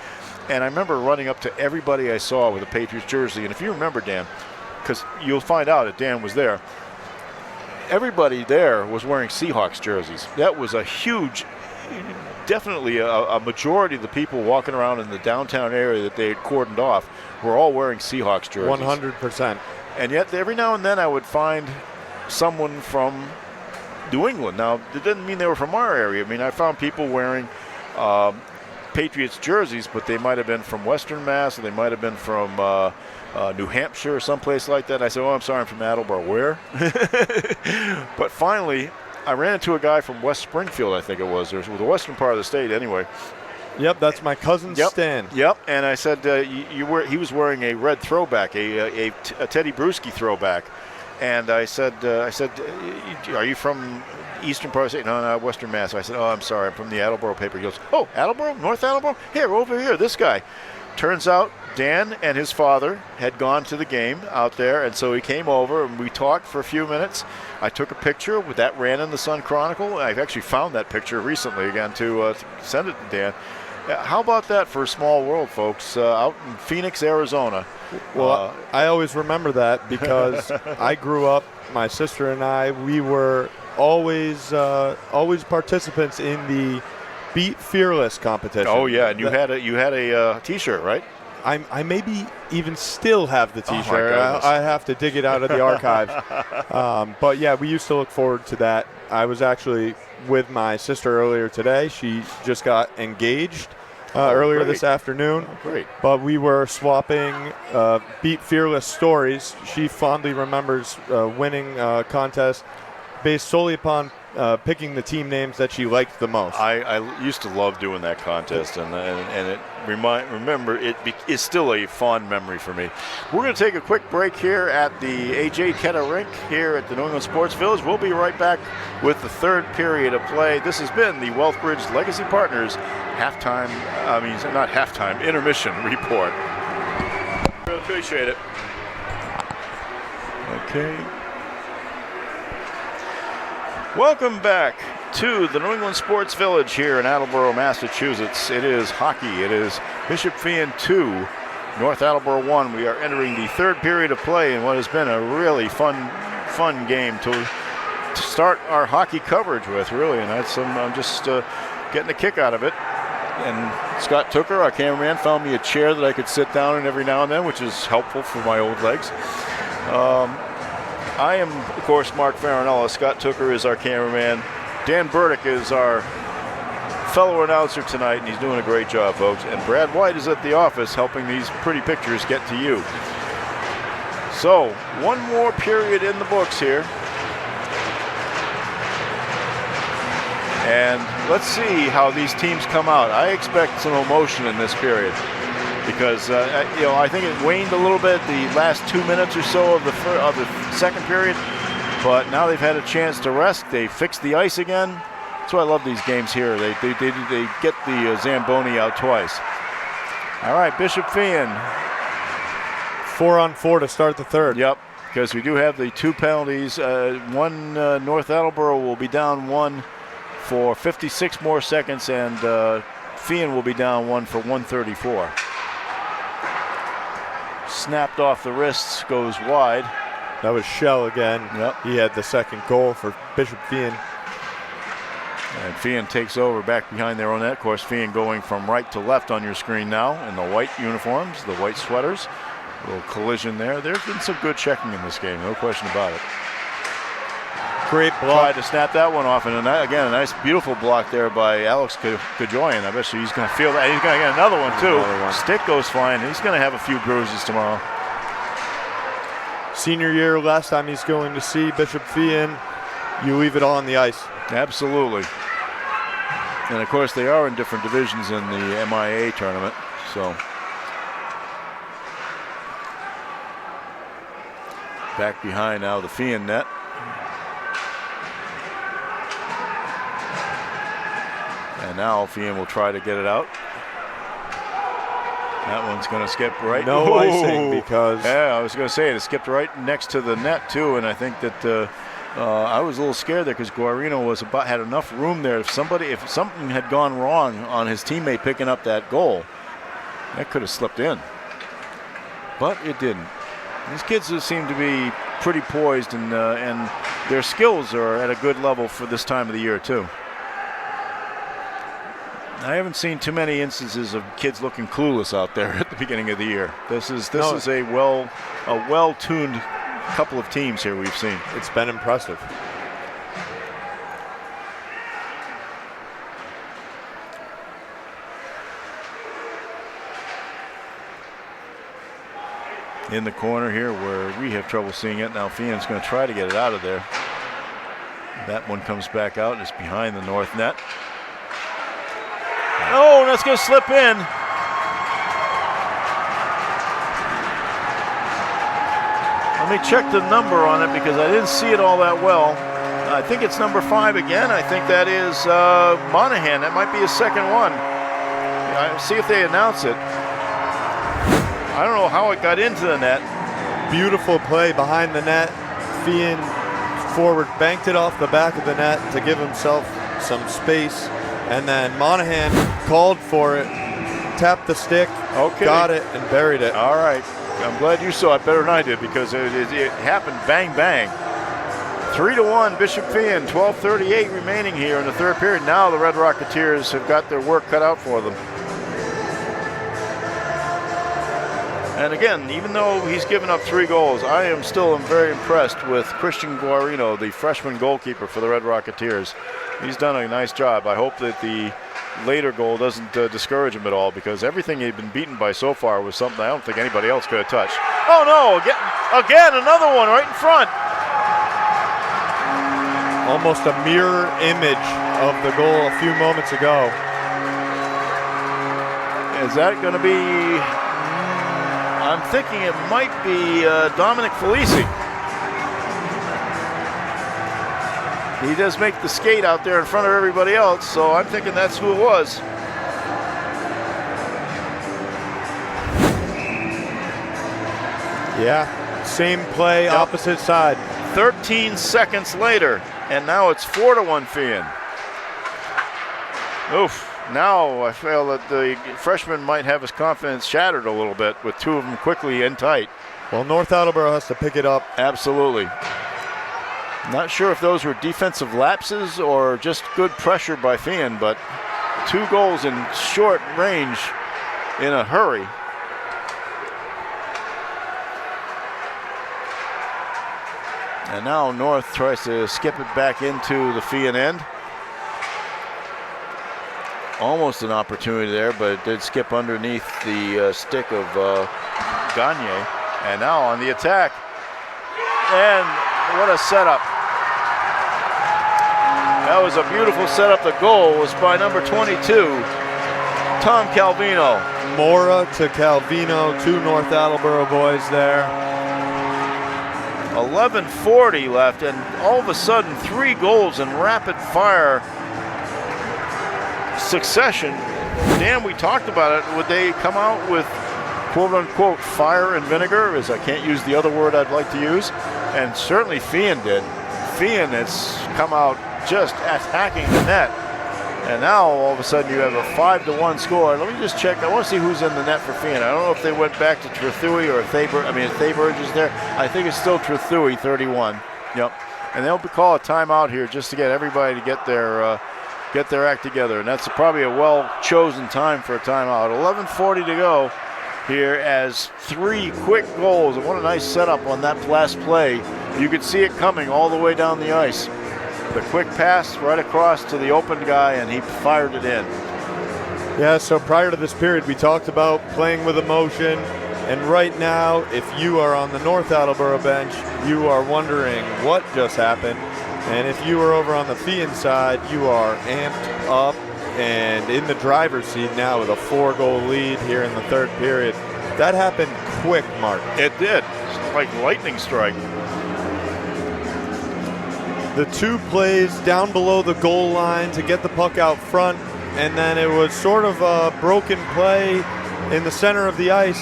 And I remember running up to everybody I saw with a Patriots jersey, and if you remember, Dan, because you'll find out that Dan was there, everybody there was wearing Seahawks jerseys. That was a huge, definitely a majority of the people walking around in the downtown area that they had cordoned off were all wearing Seahawks jerseys. 100%. And yet every now and then I would find someone from New England. Now, it didn't mean they were from our area. I mean, I found people wearing Patriots jerseys, but they might have been from Western Mass, or they might have been from New Hampshire or someplace like that. And I said, I'm sorry, I'm from Attleboro. Where? But finally, I ran into a guy from West Springfield, I think it was, or the western part of the state anyway. Yep, that's my cousin Stan. Yep, and I said he was wearing a red throwback, a Teddy Bruschi throwback. And I said, are you from eastern part of the state? No, Western Mass. I said, I'm sorry, I'm from the Attleboro paper. He goes, oh, Attleboro? North Attleboro? Here, over here, this guy. Turns out Dan and his father had gone to the game out there, and so he came over, and we talked for a few minutes. I took a picture with that, ran in the Sun Chronicle. I've actually found that picture recently again to send it to Dan. How about that for a small world, folks, out in Phoenix, Arizona? Well, I always remember that because I grew up, my sister and I, we were always participants in the Beat Fearless competition. Oh yeah, and you had a T-shirt, right? I maybe even still have the T-shirt. Oh I have to dig it out of the archives. But yeah, we used to look forward to that. I was actually with my sister earlier today. She just got engaged earlier this afternoon. Oh, great. But we were swapping Beat Fearless stories. She fondly remembers winning a contest based solely upon picking the team names that she liked the most. I used to love doing that contest, and it it's still a fond memory for me. We're going to take a quick break here at the A.J. Ketta Rink here at the New England Sports Village. We'll be right back with the third period of play. This has been the Wealthbridge Legacy Partners intermission report. Really appreciate it. Okay. Welcome back to the New England Sports Village here in Attleboro, Massachusetts. It is hockey. It is Bishop Feehan 2, North Attleboro 1. We are entering the third period of play in what has been a really fun game to start our hockey coverage with, really. And I'm just getting a kick out of it. And Scott Tooker, our cameraman, found me a chair that I could sit down in every now and then, which is helpful for my old legs. I am, of course, Mark Farinella. Scott Tooker is our cameraman. Dan Burdick is our fellow announcer tonight, and he's doing a great job, folks. And Brad White is at the office helping these pretty pictures get to you. So, one more period in the books here. And let's see how these teams come out. I expect some emotion in this period because, I think it waned a little bit the last 2 minutes or so of the second period. But now they've had a chance to rest. They fixed the ice again. That's why I love these games here. They get the Zamboni out twice. All right, Bishop Feehan. 4-on-4 to start the third. Yep, because we do have the 2 penalties. North Attleboro will be down 1 for 56 more seconds, and Feehan will be down 1 for 134. Snapped off the wrists, goes wide. That was Shell again. Yep. He had the second goal for Bishop Feehan. And Feehan takes over back behind their own net. Of course, Feehan going from right to left on your screen now in the white uniforms, the white sweaters. A little collision there. There's been some good checking in this game, no question about it. Great block. Tried to snap that one off, and again, a nice, beautiful block there by Alex Kajoyan. I bet you he's going to feel that. He's going to get another one, too. Stick goes flying. He's going to have a few bruises tomorrow. Senior year, last time he's going to see Bishop Feehan, you leave it all on the ice. Absolutely. And, of course, they are in different divisions in the MIA tournament, so. Back behind now the Feehan net. And now Feehan will try to get it out. That one's going to skip right. No icing because. Yeah, I was going to say it skipped right next to the net too, and I think that I was a little scared there because Guarino had enough room there. If something had gone wrong on his teammate picking up that goal, that could have slipped in, but it didn't. These kids seem to be pretty poised, and their skills are at a good level for this time of the year too. I haven't seen too many instances of kids looking clueless out there at the beginning of the year. This is a well-tuned couple of teams here we've seen. It's been impressive. In the corner here where we have trouble seeing it. Now Feehan's going to try to get it out of there. That one comes back out and it's behind the north net. Oh, that's going to slip in. Let me check the number on it because I didn't see it all that well. I think it's number 5 again. I think that is Monahan. That might be his second one. See if they announce it. I don't know how it got into the net. Beautiful play behind the net. Feehan forward banked it off the back of the net to give himself some space. And then Monahan called for it, tapped the stick, got it, and buried it. All right. I'm glad you saw it better than I did because it happened bang, bang. 3-1, Bishop Feehan, 12:38 remaining here in the third period. Now the Red Rocketeers have got their work cut out for them. And again, even though he's given up 3 goals, I am still very impressed with Christian Guarino, the freshman goalkeeper for the Red Rocketeers. He's done a nice job. I hope that the later goal doesn't discourage him at all because everything he'd been beaten by so far was something I don't think anybody else could have touched. Oh no, again another one right in front. Almost a mirror image of the goal a few moments ago. Is that going to be... I'm thinking it might be Dominic Felici. He does make the skate out there in front of everybody else, so I'm thinking that's who it was. Yeah, same play, opposite side. 13 seconds later, and now it's 4-1 Feehan. Oof. Now I feel that the freshman might have his confidence shattered a little bit with 2 of them quickly in tight. Well, North Attleboro has to pick it up. Absolutely. Not sure if those were defensive lapses or just good pressure by Feehan, but 2 goals in short range in a hurry. And now North tries to skip it back into the Feehan end. Almost an opportunity there, but it did skip underneath the stick of Gagne. And now on the attack. And what a setup. That was a beautiful setup. The goal was by number 22, Tom Calvino. Mora to Calvino, 2 North Attleboro boys there. 11:40 left, and all of a sudden 3 goals in rapid fire succession. Dan, we talked about it. Would they come out with quote unquote fire and vinegar? As I can't use the other word I'd like to use. And certainly Feehan did. Feehan has come out just attacking the net. And now all of a sudden you have a 5-1 score. Let me just check. I want to see who's in the net for Feehan. I don't know if they went back to Trethui or if Thaburge is there. I think it's still Trethui, 31. Yep. And they'll call a timeout here just to get everybody to get their act together. And that's probably a well-chosen time for a timeout. 11:40 to go here as 3 quick goals. And what a nice setup on that last play. You could see it coming all the way down the ice. The quick pass right across to the open guy, and he fired it in. Yeah, so prior to this period, we talked about playing with emotion. And right now, if you are on the North Attleboro bench, you are wondering what just happened. And if you are over on the Feehan side, you are amped up and in the driver's seat now with a 4-goal lead here in the 3rd period. That happened quick, Mark. It did. It's like lightning strike. The 2 plays down below the goal line to get the puck out front, and then it was sort of a broken play in the center of the ice,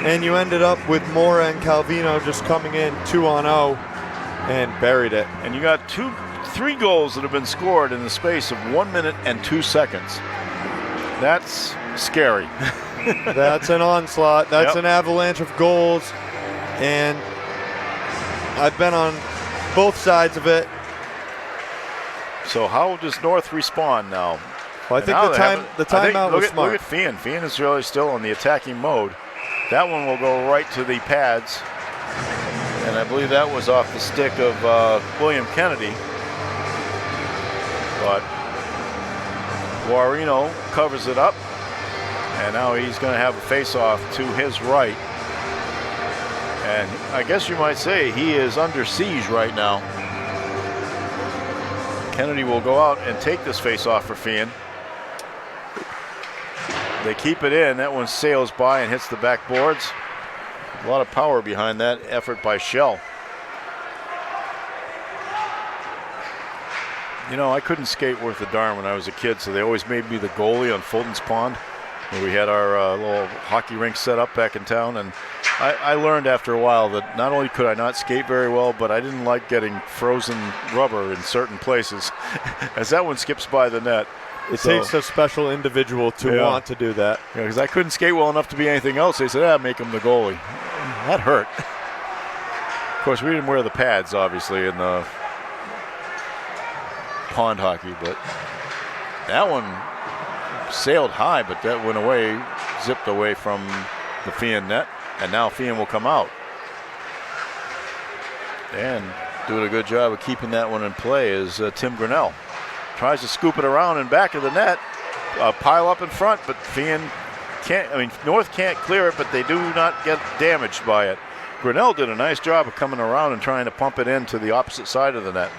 and you ended up with Mora and Calvino just coming in 2-on-0 and buried it. And you got 3 goals that have been scored in the space of 1 minute and 2 seconds. That's scary. That's an onslaught. That's Yep. an avalanche of goals, and I've been on both sides of it. So how does North respond now? Well, I think the timeout was smart. Look at Feehan. Feehan is really still in the attacking mode. That one will go right to the pads. And I believe that was off the stick of William Kennedy. But Guarino covers it up. And now he's going to have a face-off to his right. And I guess you might say he is under siege right now. Kennedy will go out and take this face-off for Feehan. They keep it in. That one sails by and hits the backboards. A lot of power behind that effort by Shell. You know, I couldn't skate worth a darn when I was a kid, so they always made me the goalie on Fulton's Pond, where we had our little hockey rink set up back in town. And I learned after a while that not only could I not skate very well, but I didn't like getting frozen rubber in certain places, as that one skips by the net. It takes a special individual to want to do that. Yeah, because I couldn't skate well enough to be anything else. They said, make him the goalie. That hurt. Of course, we didn't wear the pads, obviously, in the pond hockey, but that one sailed high, but that went away, zipped away from the Feehan net, and now Feehan will come out. And doing a good job of keeping that one in play is Tim Grinnell. Tries to scoop it around and back of the net, pile up in front, but Feehan can't, North can't clear it, but they do not get damaged by it. Grinnell did a nice job of coming around and trying to pump it into the opposite side of the net.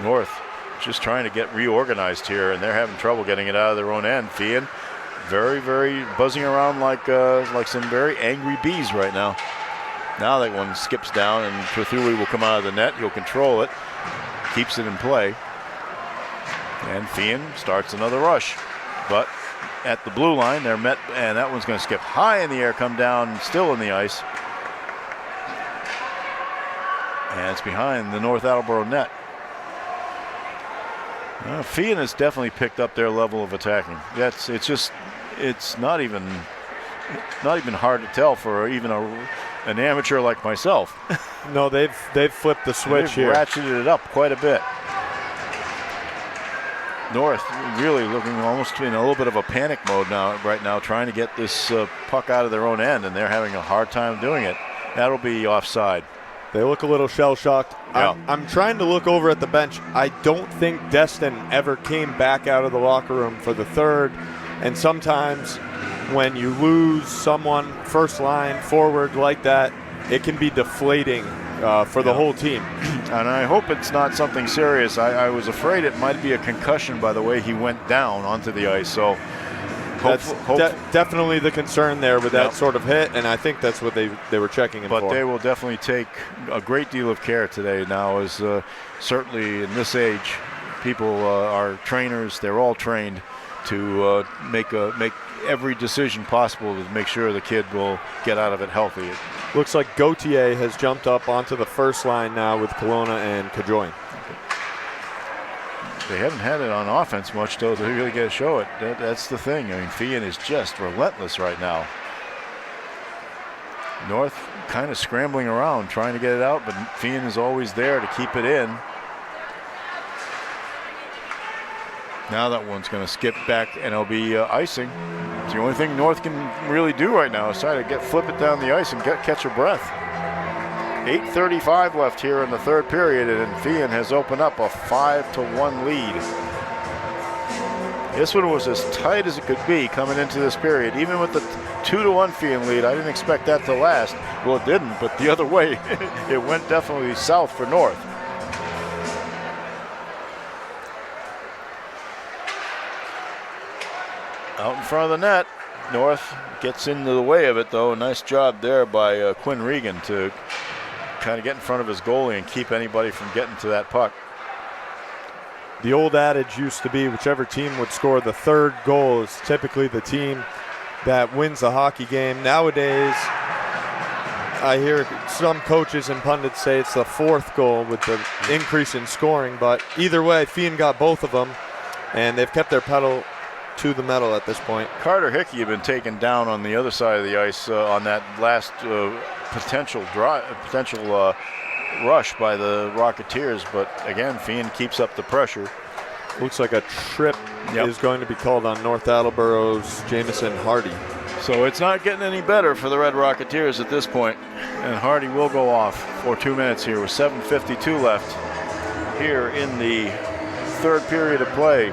North just trying to get reorganized here, and they're having trouble getting it out of their own end. Feehan very, very buzzing around like some very angry bees right now. Now that one skips down, and Trethui will come out of the net. He'll control it, keeps it in play, and Feehan starts another rush. But at the blue line, they're met, and that one's going to skip high in the air, come down, still in the ice. And it's behind the North Attleboro net. Feehan has definitely picked up their level of attacking. It's not even hard to tell for even an amateur like myself. No, they've flipped the switch here. They've ratcheted it up quite a bit. North really looking almost in a little bit of a panic mode right now, trying to get this puck out of their own end, and they're having a hard time doing it. That'll be offside. They look a little shell-shocked. Yeah. I'm trying to look over at the bench. I don't think Destin ever came back out of the locker room for the third. And sometimes when you lose someone first line forward like that, it can be deflating for the whole team. And I hope it's not something serious. I was afraid it might be a concussion by the way he went down onto the ice. So that's definitely the concern there with that sort of hit, and I think that's what they were checking him for. But they will definitely take a great deal of care today now, as certainly in this age, people are trainers. They're all trained to make every decision possible to make sure the kid will get out of it healthy. Looks like Gauthier has jumped up onto the first line now with Kelowna and Cajoin. They haven't had it on offense much, though, to really get to show it. That's the thing. I mean, Feehan is just relentless right now. North kind of scrambling around, trying to get it out, but Feehan is always there to keep it in. Now that one's going to skip back, and it'll be icing. It's the only thing North can really do right now is try to flip it down the ice and catch a breath. 8:35 left here in the third period, and Feehan has opened up a 5-1 lead. This one was as tight as it could be coming into this period. Even with the 2-1 Feehan lead, I didn't expect that to last. Well, it didn't, but the other way, it went definitely south for North. Out in front of the net, North gets into the way of it, though. Nice job there by Quinn Regan to kind of get in front of his goalie and keep anybody from getting to that puck. The old adage used to be whichever team would score the third goal is typically the team that wins the hockey game. Nowadays, I hear some coaches and pundits say it's the fourth goal with the increase in scoring, but either way, Feehan got both of them, and they've kept their pedal to the metal at this point. Carter Hickey had been taken down on the other side of the ice on that last potential rush by the Rocketeers, but again, Feehan keeps up the pressure. Looks like a trip is going to be called on North Attleboro's Jamison Hardy. So it's not getting any better for the Red Rocketeers at this point, and Hardy will go off for 2 minutes here with 7:52 left here in the third period of play.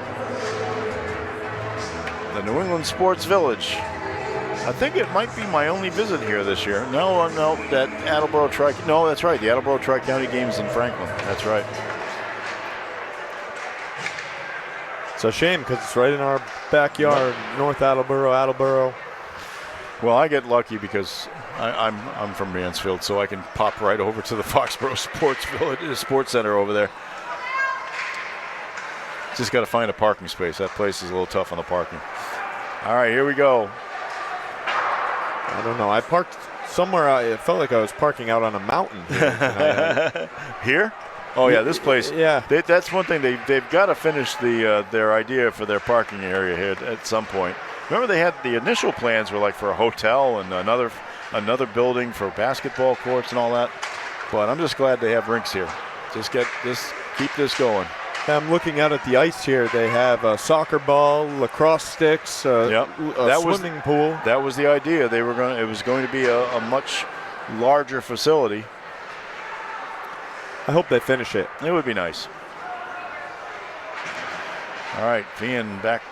The New England Sports Village. I think it might be my only visit here this year. No, that Attleboro no, that's right. The Attleboro Tri-County game's in Franklin. That's right. It's a shame because it's right in our backyard, North Attleboro. Well, I get lucky because I'm from Mansfield, so I can pop right over to the Foxborough Sports Center over there. Just got to find a parking space. That place is a little tough on the parking. All right, here we go. I don't know. I parked somewhere. It felt like I was parking out on a mountain here. Here? Oh, yeah, this place. Yeah. That's one thing. They've got to finish their idea for their parking area here at some point. Remember, they had the initial plans were like for a hotel and another building for basketball courts and all that. But I'm just glad they have rinks here. Just keep this going. I'm looking out at the ice here. They have a soccer ball, lacrosse sticks, a swimming pool. That was the idea. It was going to be a much larger facility. I hope they finish it. It would be nice. All right, Feehan back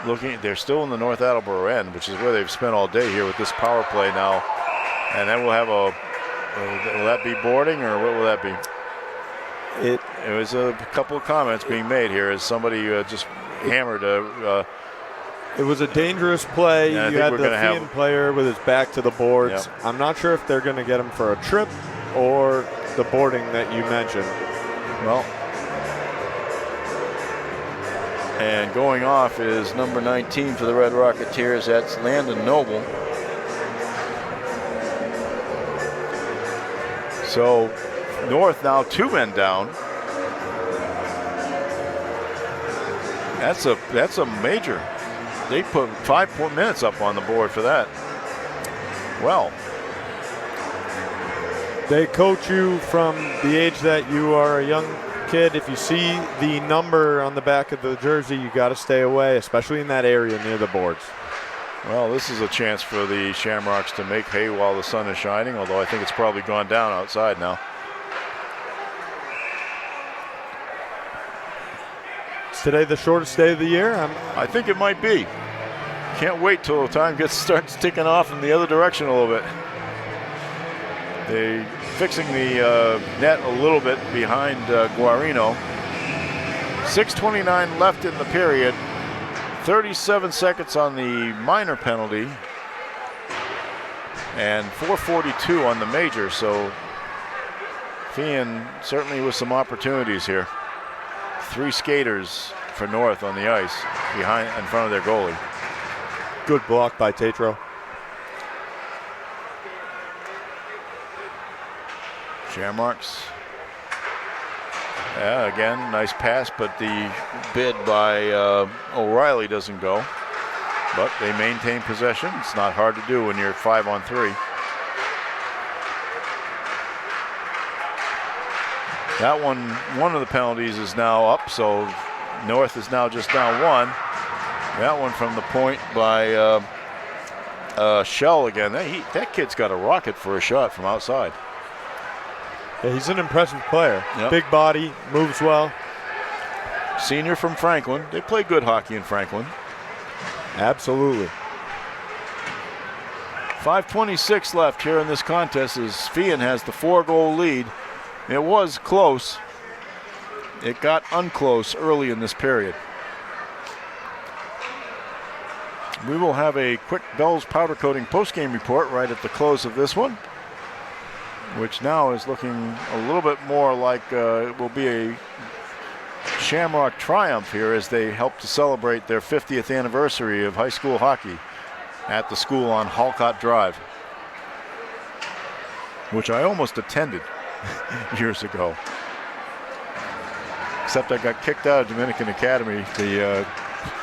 looking. They're still in the North Attleboro end, which is where they've spent all day here with this power play now. And then we'll have will that be boarding or what will that be? It was a couple of comments being made here as somebody just hammered it was a dangerous play. Yeah, you had the Feehan player with his back to the boards. Yep. I'm not sure if they're going to get him for a trip or the boarding that you mentioned. Well, and going off is number 19 for the Red Rocketeers. That's Landon Noble. So North now 2 men down. That's a major. They put 5 minutes up on the board for that. Well, they coach you from the age that you are a young kid, if you see the number on the back of the jersey, you got to stay away, especially in that area near the boards. Well, this is a chance for the Shamrocks to make hay while the sun is shining, although I think it's probably gone down outside now. Is today the shortest day of the year? I think it might be. Can't wait till the time starts ticking off in the other direction a little bit. They fixing the net a little bit behind Guarino. 6:29 left in the period. 37 seconds on the minor penalty. And 4:42 on the major. So Feehan certainly with some opportunities here. 3 skaters for North on the ice in front of their goalie. Good block by Tatro. Shamrocks. Yeah, again, nice pass, but the bid by O'Reilly doesn't go. But they maintain possession. It's not hard to do when you're 5-on-3. That one of the penalties is now up, so North is now just down 1. That one from the point by Shell again. That kid's got a rocket for a shot from outside. Yeah, he's an impressive player. Yep. Big body, moves well. Senior from Franklin. They play good hockey in Franklin. Absolutely. 5:26 left here in this contest as Feehan has the 4-goal lead. It was close. It got unclose early in this period. We will have a quick Bell's powder coating postgame report right at the close of this one, which now is looking a little bit more like it will be a Shamrock triumph here as they help to celebrate their 50th anniversary of high school hockey at the school on Halcott Drive, which I almost attended years ago. Except I got kicked out of Dominican Academy, the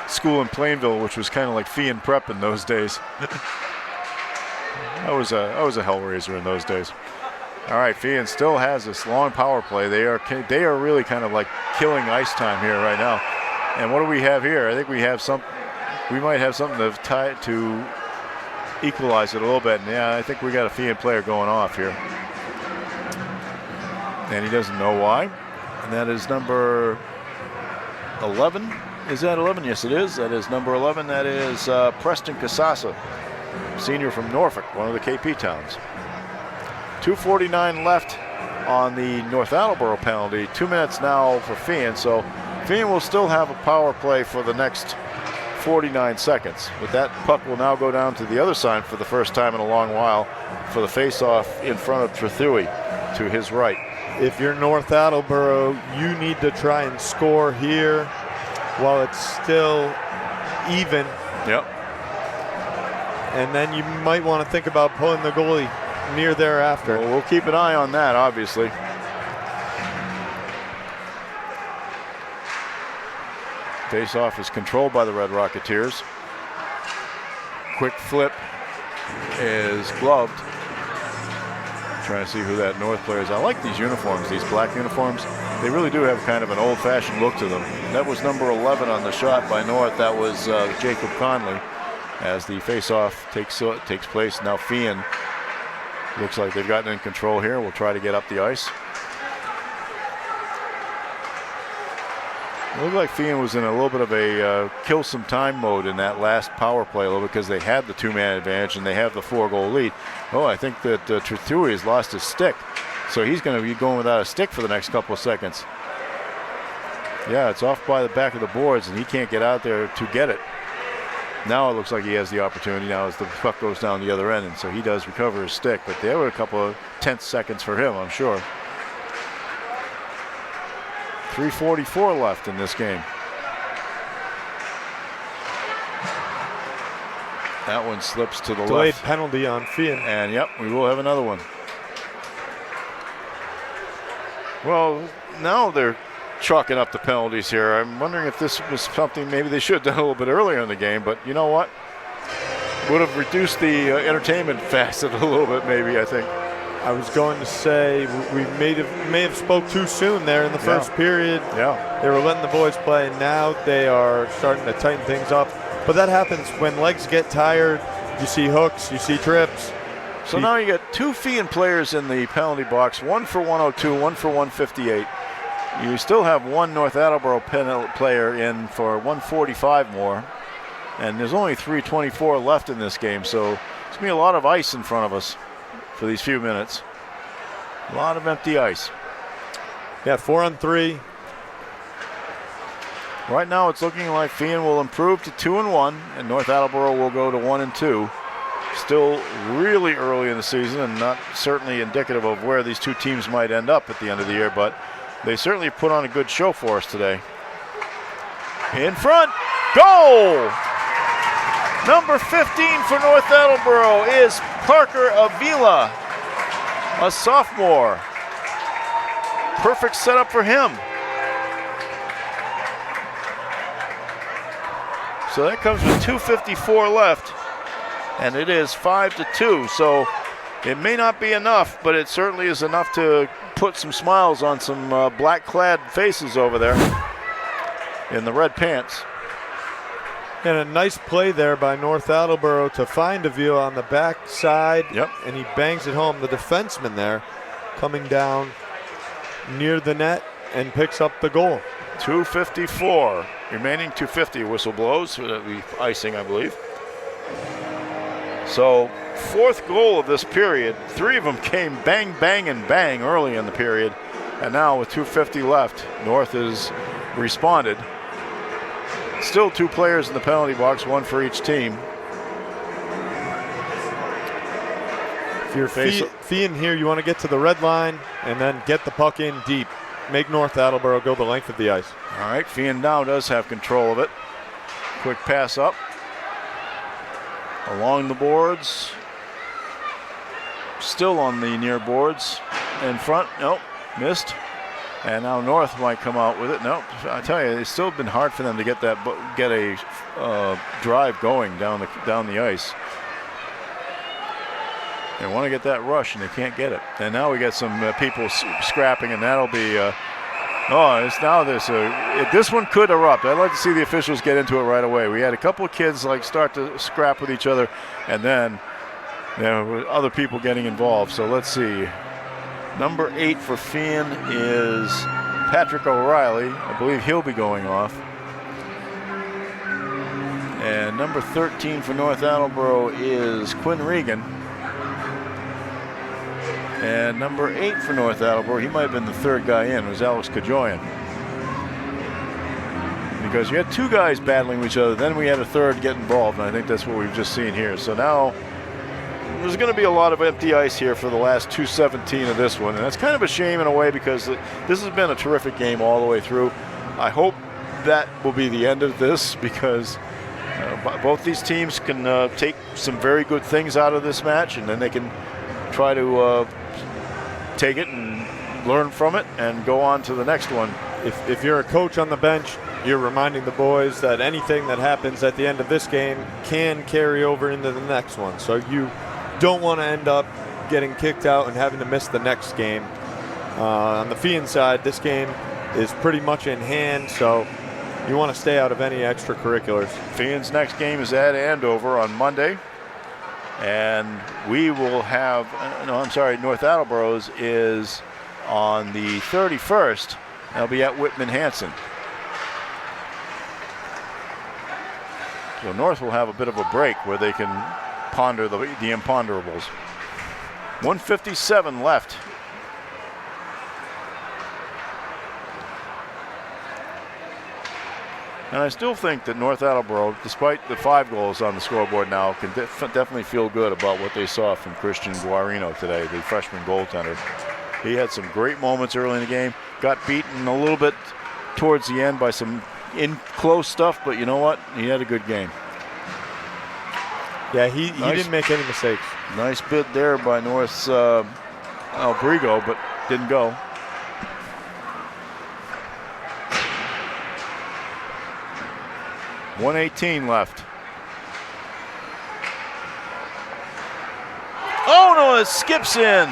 school in Plainville, which was kind of like Feehan Prep in those days. I was a hellraiser in those days. All right, Feehan still has this long power play. They are really kind of like killing ice time here right now. And what do we have here? I think we might have something to equalize it a little bit. And yeah, I think we got a Feehan player going off here. And he doesn't know why. And that is number 11. Is that 11? Yes, it is. That is number 11. That is Preston Casasa, senior from Norfolk, one of the KP towns. 2:49 left on the North Attleboro penalty. 2 minutes now for Feehan. So Feehan will still have a power play for the next 49 seconds. But that puck will now go down to the other side for the first time in a long while for the face-off in front of Trethewey to his right. If you're North Attleboro, you need to try and score here while it's still even. Yep. And then you might want to think about pulling the goalie near thereafter. Well, we'll keep an eye on that, obviously. Face-off is controlled by the Red Rocketeers. Quick flip is gloved. Trying to see who that North player is. I like these uniforms, these black uniforms. They really do have kind of an old-fashioned look to them. That was number 11 on the shot by North. That was Jacob Conley. As the face-off takes place, now Feehan looks like they've gotten in control here. We'll try to get up the ice. It looked like Feehan was in a little bit of a kill some time mode in that last power play a little because they had the 2-man advantage and they have the 4-goal lead. Oh, I think that Trethewey has lost his stick. So he's going to be going without a stick for the next couple of seconds. Yeah, it's off by the back of the boards and he can't get out there to get it. Now it looks like he has the opportunity now as the puck goes down the other end, and so he does recover his stick. But there were a couple of tense seconds for him, I'm sure. 3:44 left in this game. That one slips to the Delayed left. penalty on Feehan. And yep, we will have another one. Well, now they're chalking up the penalties here. I'm wondering if this was something maybe they should have done a little bit earlier in the game, but you know what? Would have reduced the entertainment facet a little bit maybe, I think. I was going to say we may have spoke too soon there in the first period. Yeah. They were letting the boys play. Now they are starting to tighten things up. But that happens when legs get tired. You see hooks, you see trips. So now you got 2 Feehan players in the penalty box, one for 102, one for 158. You still have one North Attleboro player in for 145 more. And there's only 3:24 left in this game, so there's going to be a lot of ice in front of us for these few minutes. A lot of empty ice. Yeah, 4-on-3. Right now it's looking like Feehan will improve to 2-1, and North Attleboro will go to 1-2. Still really early in the season and not certainly indicative of where these two teams might end up at the end of the year, but they certainly put on a good show for us today. In front, goal! Number 15 for North Attleboro is Parker Avila, a sophomore. Perfect setup for him. So that comes with 2:54 left, and it is 5-2. So it may not be enough, but it certainly is enough to put some smiles on some black-clad faces over there in the red pants. And a nice play there by North Attleboro to find Avila on the back side. Yep. And he bangs it home. The defenseman there coming down near the net and picks up the goal. 2:54 remaining. 2:50. Whistle blows. That'll be icing, I believe. So 4th goal of this period. 3 of them came bang, bang, and bang early in the period. And now with 2:50 left, North has responded. Still 2 players in the penalty box, 1 for each team. If you're Feehan here, you want to get to the red line and then get the puck in deep. Make North Attleboro go the length of the ice. All right, Feehan now does have control of it. Quick pass up. Along the boards. Still on the near boards. In front, nope, missed. And now North might come out with it. Nope, I tell you, it's still been hard for them to get a drive going down the ice. They want to get that rush, and they can't get it. And now we get some people scrapping, and that'll be. This one could erupt. I'd like to see the officials get into it right away. We had a couple of kids start to scrap with each other, and then there were other people getting involved. So let's see. Number 8 for Feehan is Patrick O'Reilly. I believe he'll be going off. And number 13 for North Attleboro is Quinn Regan. And number 8 for North Attleboro, he might have been the 3rd guy in, was Alex Kajoyan. Because you had 2 guys battling with each other, then we had a 3rd get involved, and I think that's what we've just seen here. So now there's going to be a lot of empty ice here for the last 2:17 of this one, and that's kind of a shame in a way because this has been a terrific game all the way through. I hope that will be the end of this because both these teams can take some very good things out of this match, and then they can try to take it and learn from it and go on to the next one. If you're a coach on the bench, you're reminding the boys that anything that happens at the end of this game can carry over into the next one. So you don't want to end up getting kicked out and having to miss the next game. On the Feehan side, this game is pretty much in hand, so you want to stay out of any extracurriculars. Feehan's next game is at Andover on Monday. And we will have, North Attleboro's is on the 31st. They'll be at Whitman-Hanson. So North will have a bit of a break where they can ponder the imponderables. 1:57 left. And I still think that North Attleboro, despite the 5 goals on the scoreboard now, can definitely feel good about what they saw from Christian Guarino today, the freshman goaltender. He had some great moments early in the game, got beaten a little bit towards the end by some in-close stuff, but you know what? He had a good game. Yeah, he didn't make any mistakes. Nice bid there by North's Albrigo, but didn't go. .118 left. Oh no, it skips in.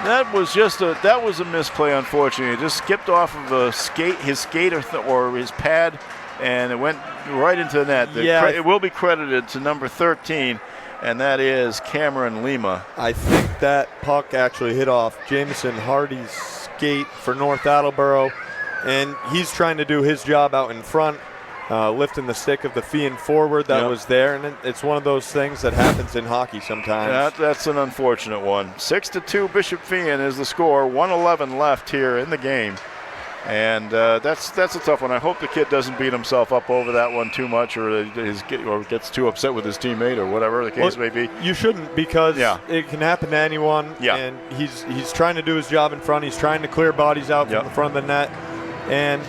That was a misplay, unfortunately. It just skipped off of his skate or his pad, and it went right into the net. It will be credited to number 13, and that is Cameron Lima. I think that puck actually hit off Jameson Hardy's skate for North Attleboro, and he's trying to do his job out in front, lifting the stick of the Feehan forward that was there, and it's one of those things that happens in hockey sometimes. That's an unfortunate one. 6-2 Bishop Feehan is the score. 1:11 left here in the game, and that's a tough one. I hope the kid doesn't beat himself up over that one too much, or gets too upset with his teammate, or whatever the case may be. You shouldn't, because it can happen to anyone. And he's trying to do his job in front. He's trying to clear bodies out from the front of the net, and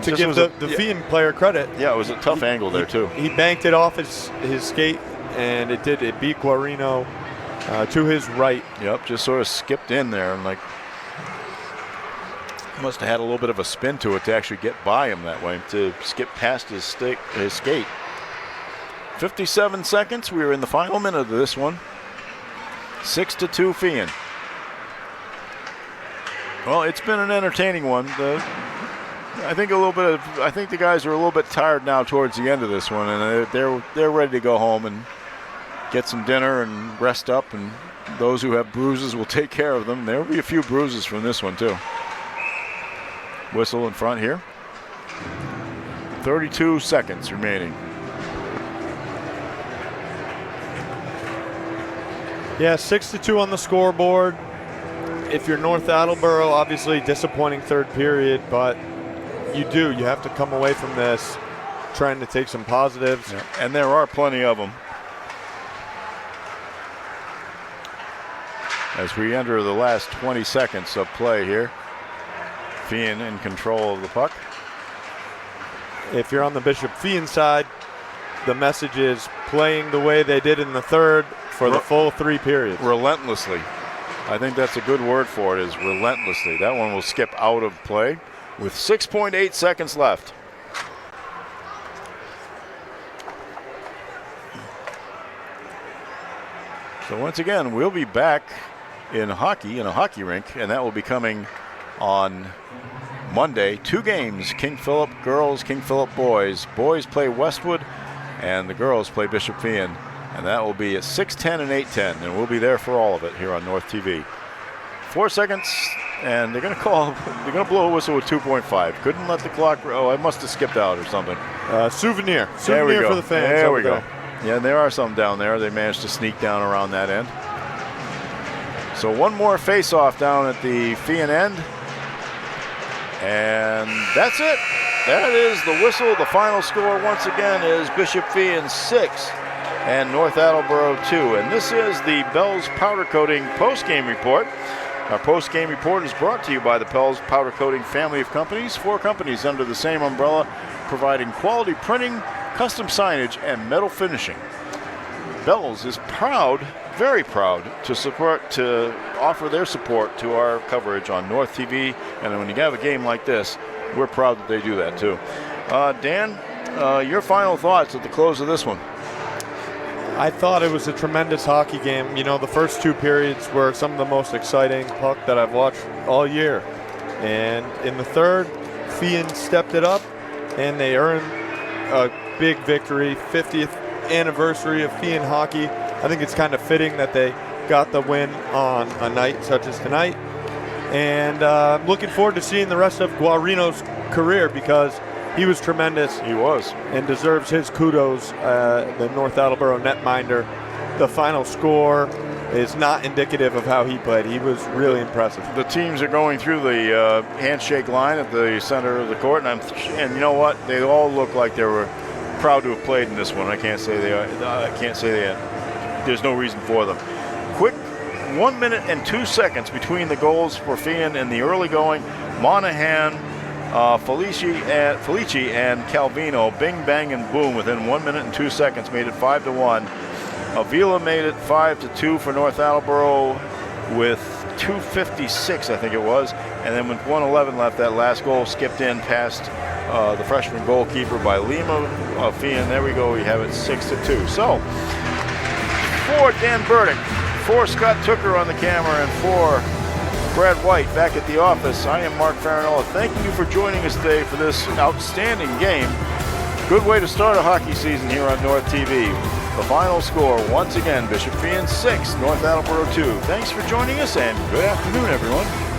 to give the Feehan player credit. Yeah, it was a tough angle there, too. He banked it off his skate, and it beat Guarino to his right. Yep, just sort of skipped in there, and must have had a little bit of a spin to it to actually get by him that way, to skip past his skate. 57 seconds. We are in the final minute of this one. 6-2 Feehan. Well, it's been an entertaining one. I think the guys are a little bit tired now towards the end of this one, and they're ready to go home and get some dinner and rest up, and those who have bruises will take care of them. There will be a few bruises from this one too. Whistle in front here. 32 seconds remaining. Yeah, 6-2 on the scoreboard. If you're North Attleboro, obviously disappointing third period, but you have to come away from this trying to take some positives. Yeah. And there are plenty of them. As we enter the last 20 seconds of play here. Feehan in control of the puck. If you're on the Bishop Feehan side, the message is playing the way they did in the third for the full 3 periods. Relentlessly. I think that's a good word for it, is relentlessly. That one will skip out of play with 6.8 seconds left. So once again, we'll be back in hockey, in a hockey rink, and that will be coming on Monday. 2 games, King Philip girls, King Philip boys. Boys play Westwood, and the girls play Bishop Feehan. And that will be at 6:10 and 8:10, and we'll be there for all of it here on North TV. 4 seconds, and they're going to blow a whistle with 2.5. Couldn't let the clock, I must have skipped out or something. Souvenir for the fans. There we go. Yeah, there are some down there. They managed to sneak down around that end. So one more face-off down at the Feehan end. And that's it. That is the whistle. The final score once again is Bishop Feehan 6 and North Attleboro 2. And this is the Bell's Powder Coating post-game report. Our post-game report is brought to you by the Bell's Powder Coating family of companies. 4 companies under the same umbrella, providing quality printing, custom signage, and metal finishing. Bell's is proud, very proud, to offer their support to our coverage on North TV. And when you have a game like this, we're proud that they do that too. Dan, your final thoughts at the close of this one? I thought it was a tremendous hockey game. You know, the first 2 periods were some of the most exciting puck that I've watched all year. And in the third, Feehan stepped it up, and they earned a big victory. 50th anniversary of Feehan hockey. I think it's kind of fitting that they got the win on a night such as tonight. And I'm looking forward to seeing the rest of Guarino's career, because he was tremendous. He was. And deserves his kudos, the North Attleboro netminder. The final score is not indicative of how he played. He was really impressive. The teams are going through the handshake line at the center of the court, and you know what? They all look like they were proud to have played in this one. I can't say they are. There's no reason for them. Quick 1 minute and 2 seconds between the goals for Feehan in the early going. Monahan, Felici and Calvino, bing, bang, and boom within 1 minute and 2 seconds, made it 5-1. Avila made it 5-2 for North Attleboro with 2:56, I think it was. And then with 1:11 left, that last goal skipped in past the freshman goalkeeper by Lima of Feehan. There we go. We have it 6-2. So for Dan Burdick, for Scott Tooker on the camera, and for Brad White back at the office. I am Mark Farinola, thanking you for joining us today for this outstanding game. Good way to start a hockey season here on North TV. The final score, once again, Bishop Feehan 6, North Attleboro 2. Thanks for joining us, and good afternoon, everyone.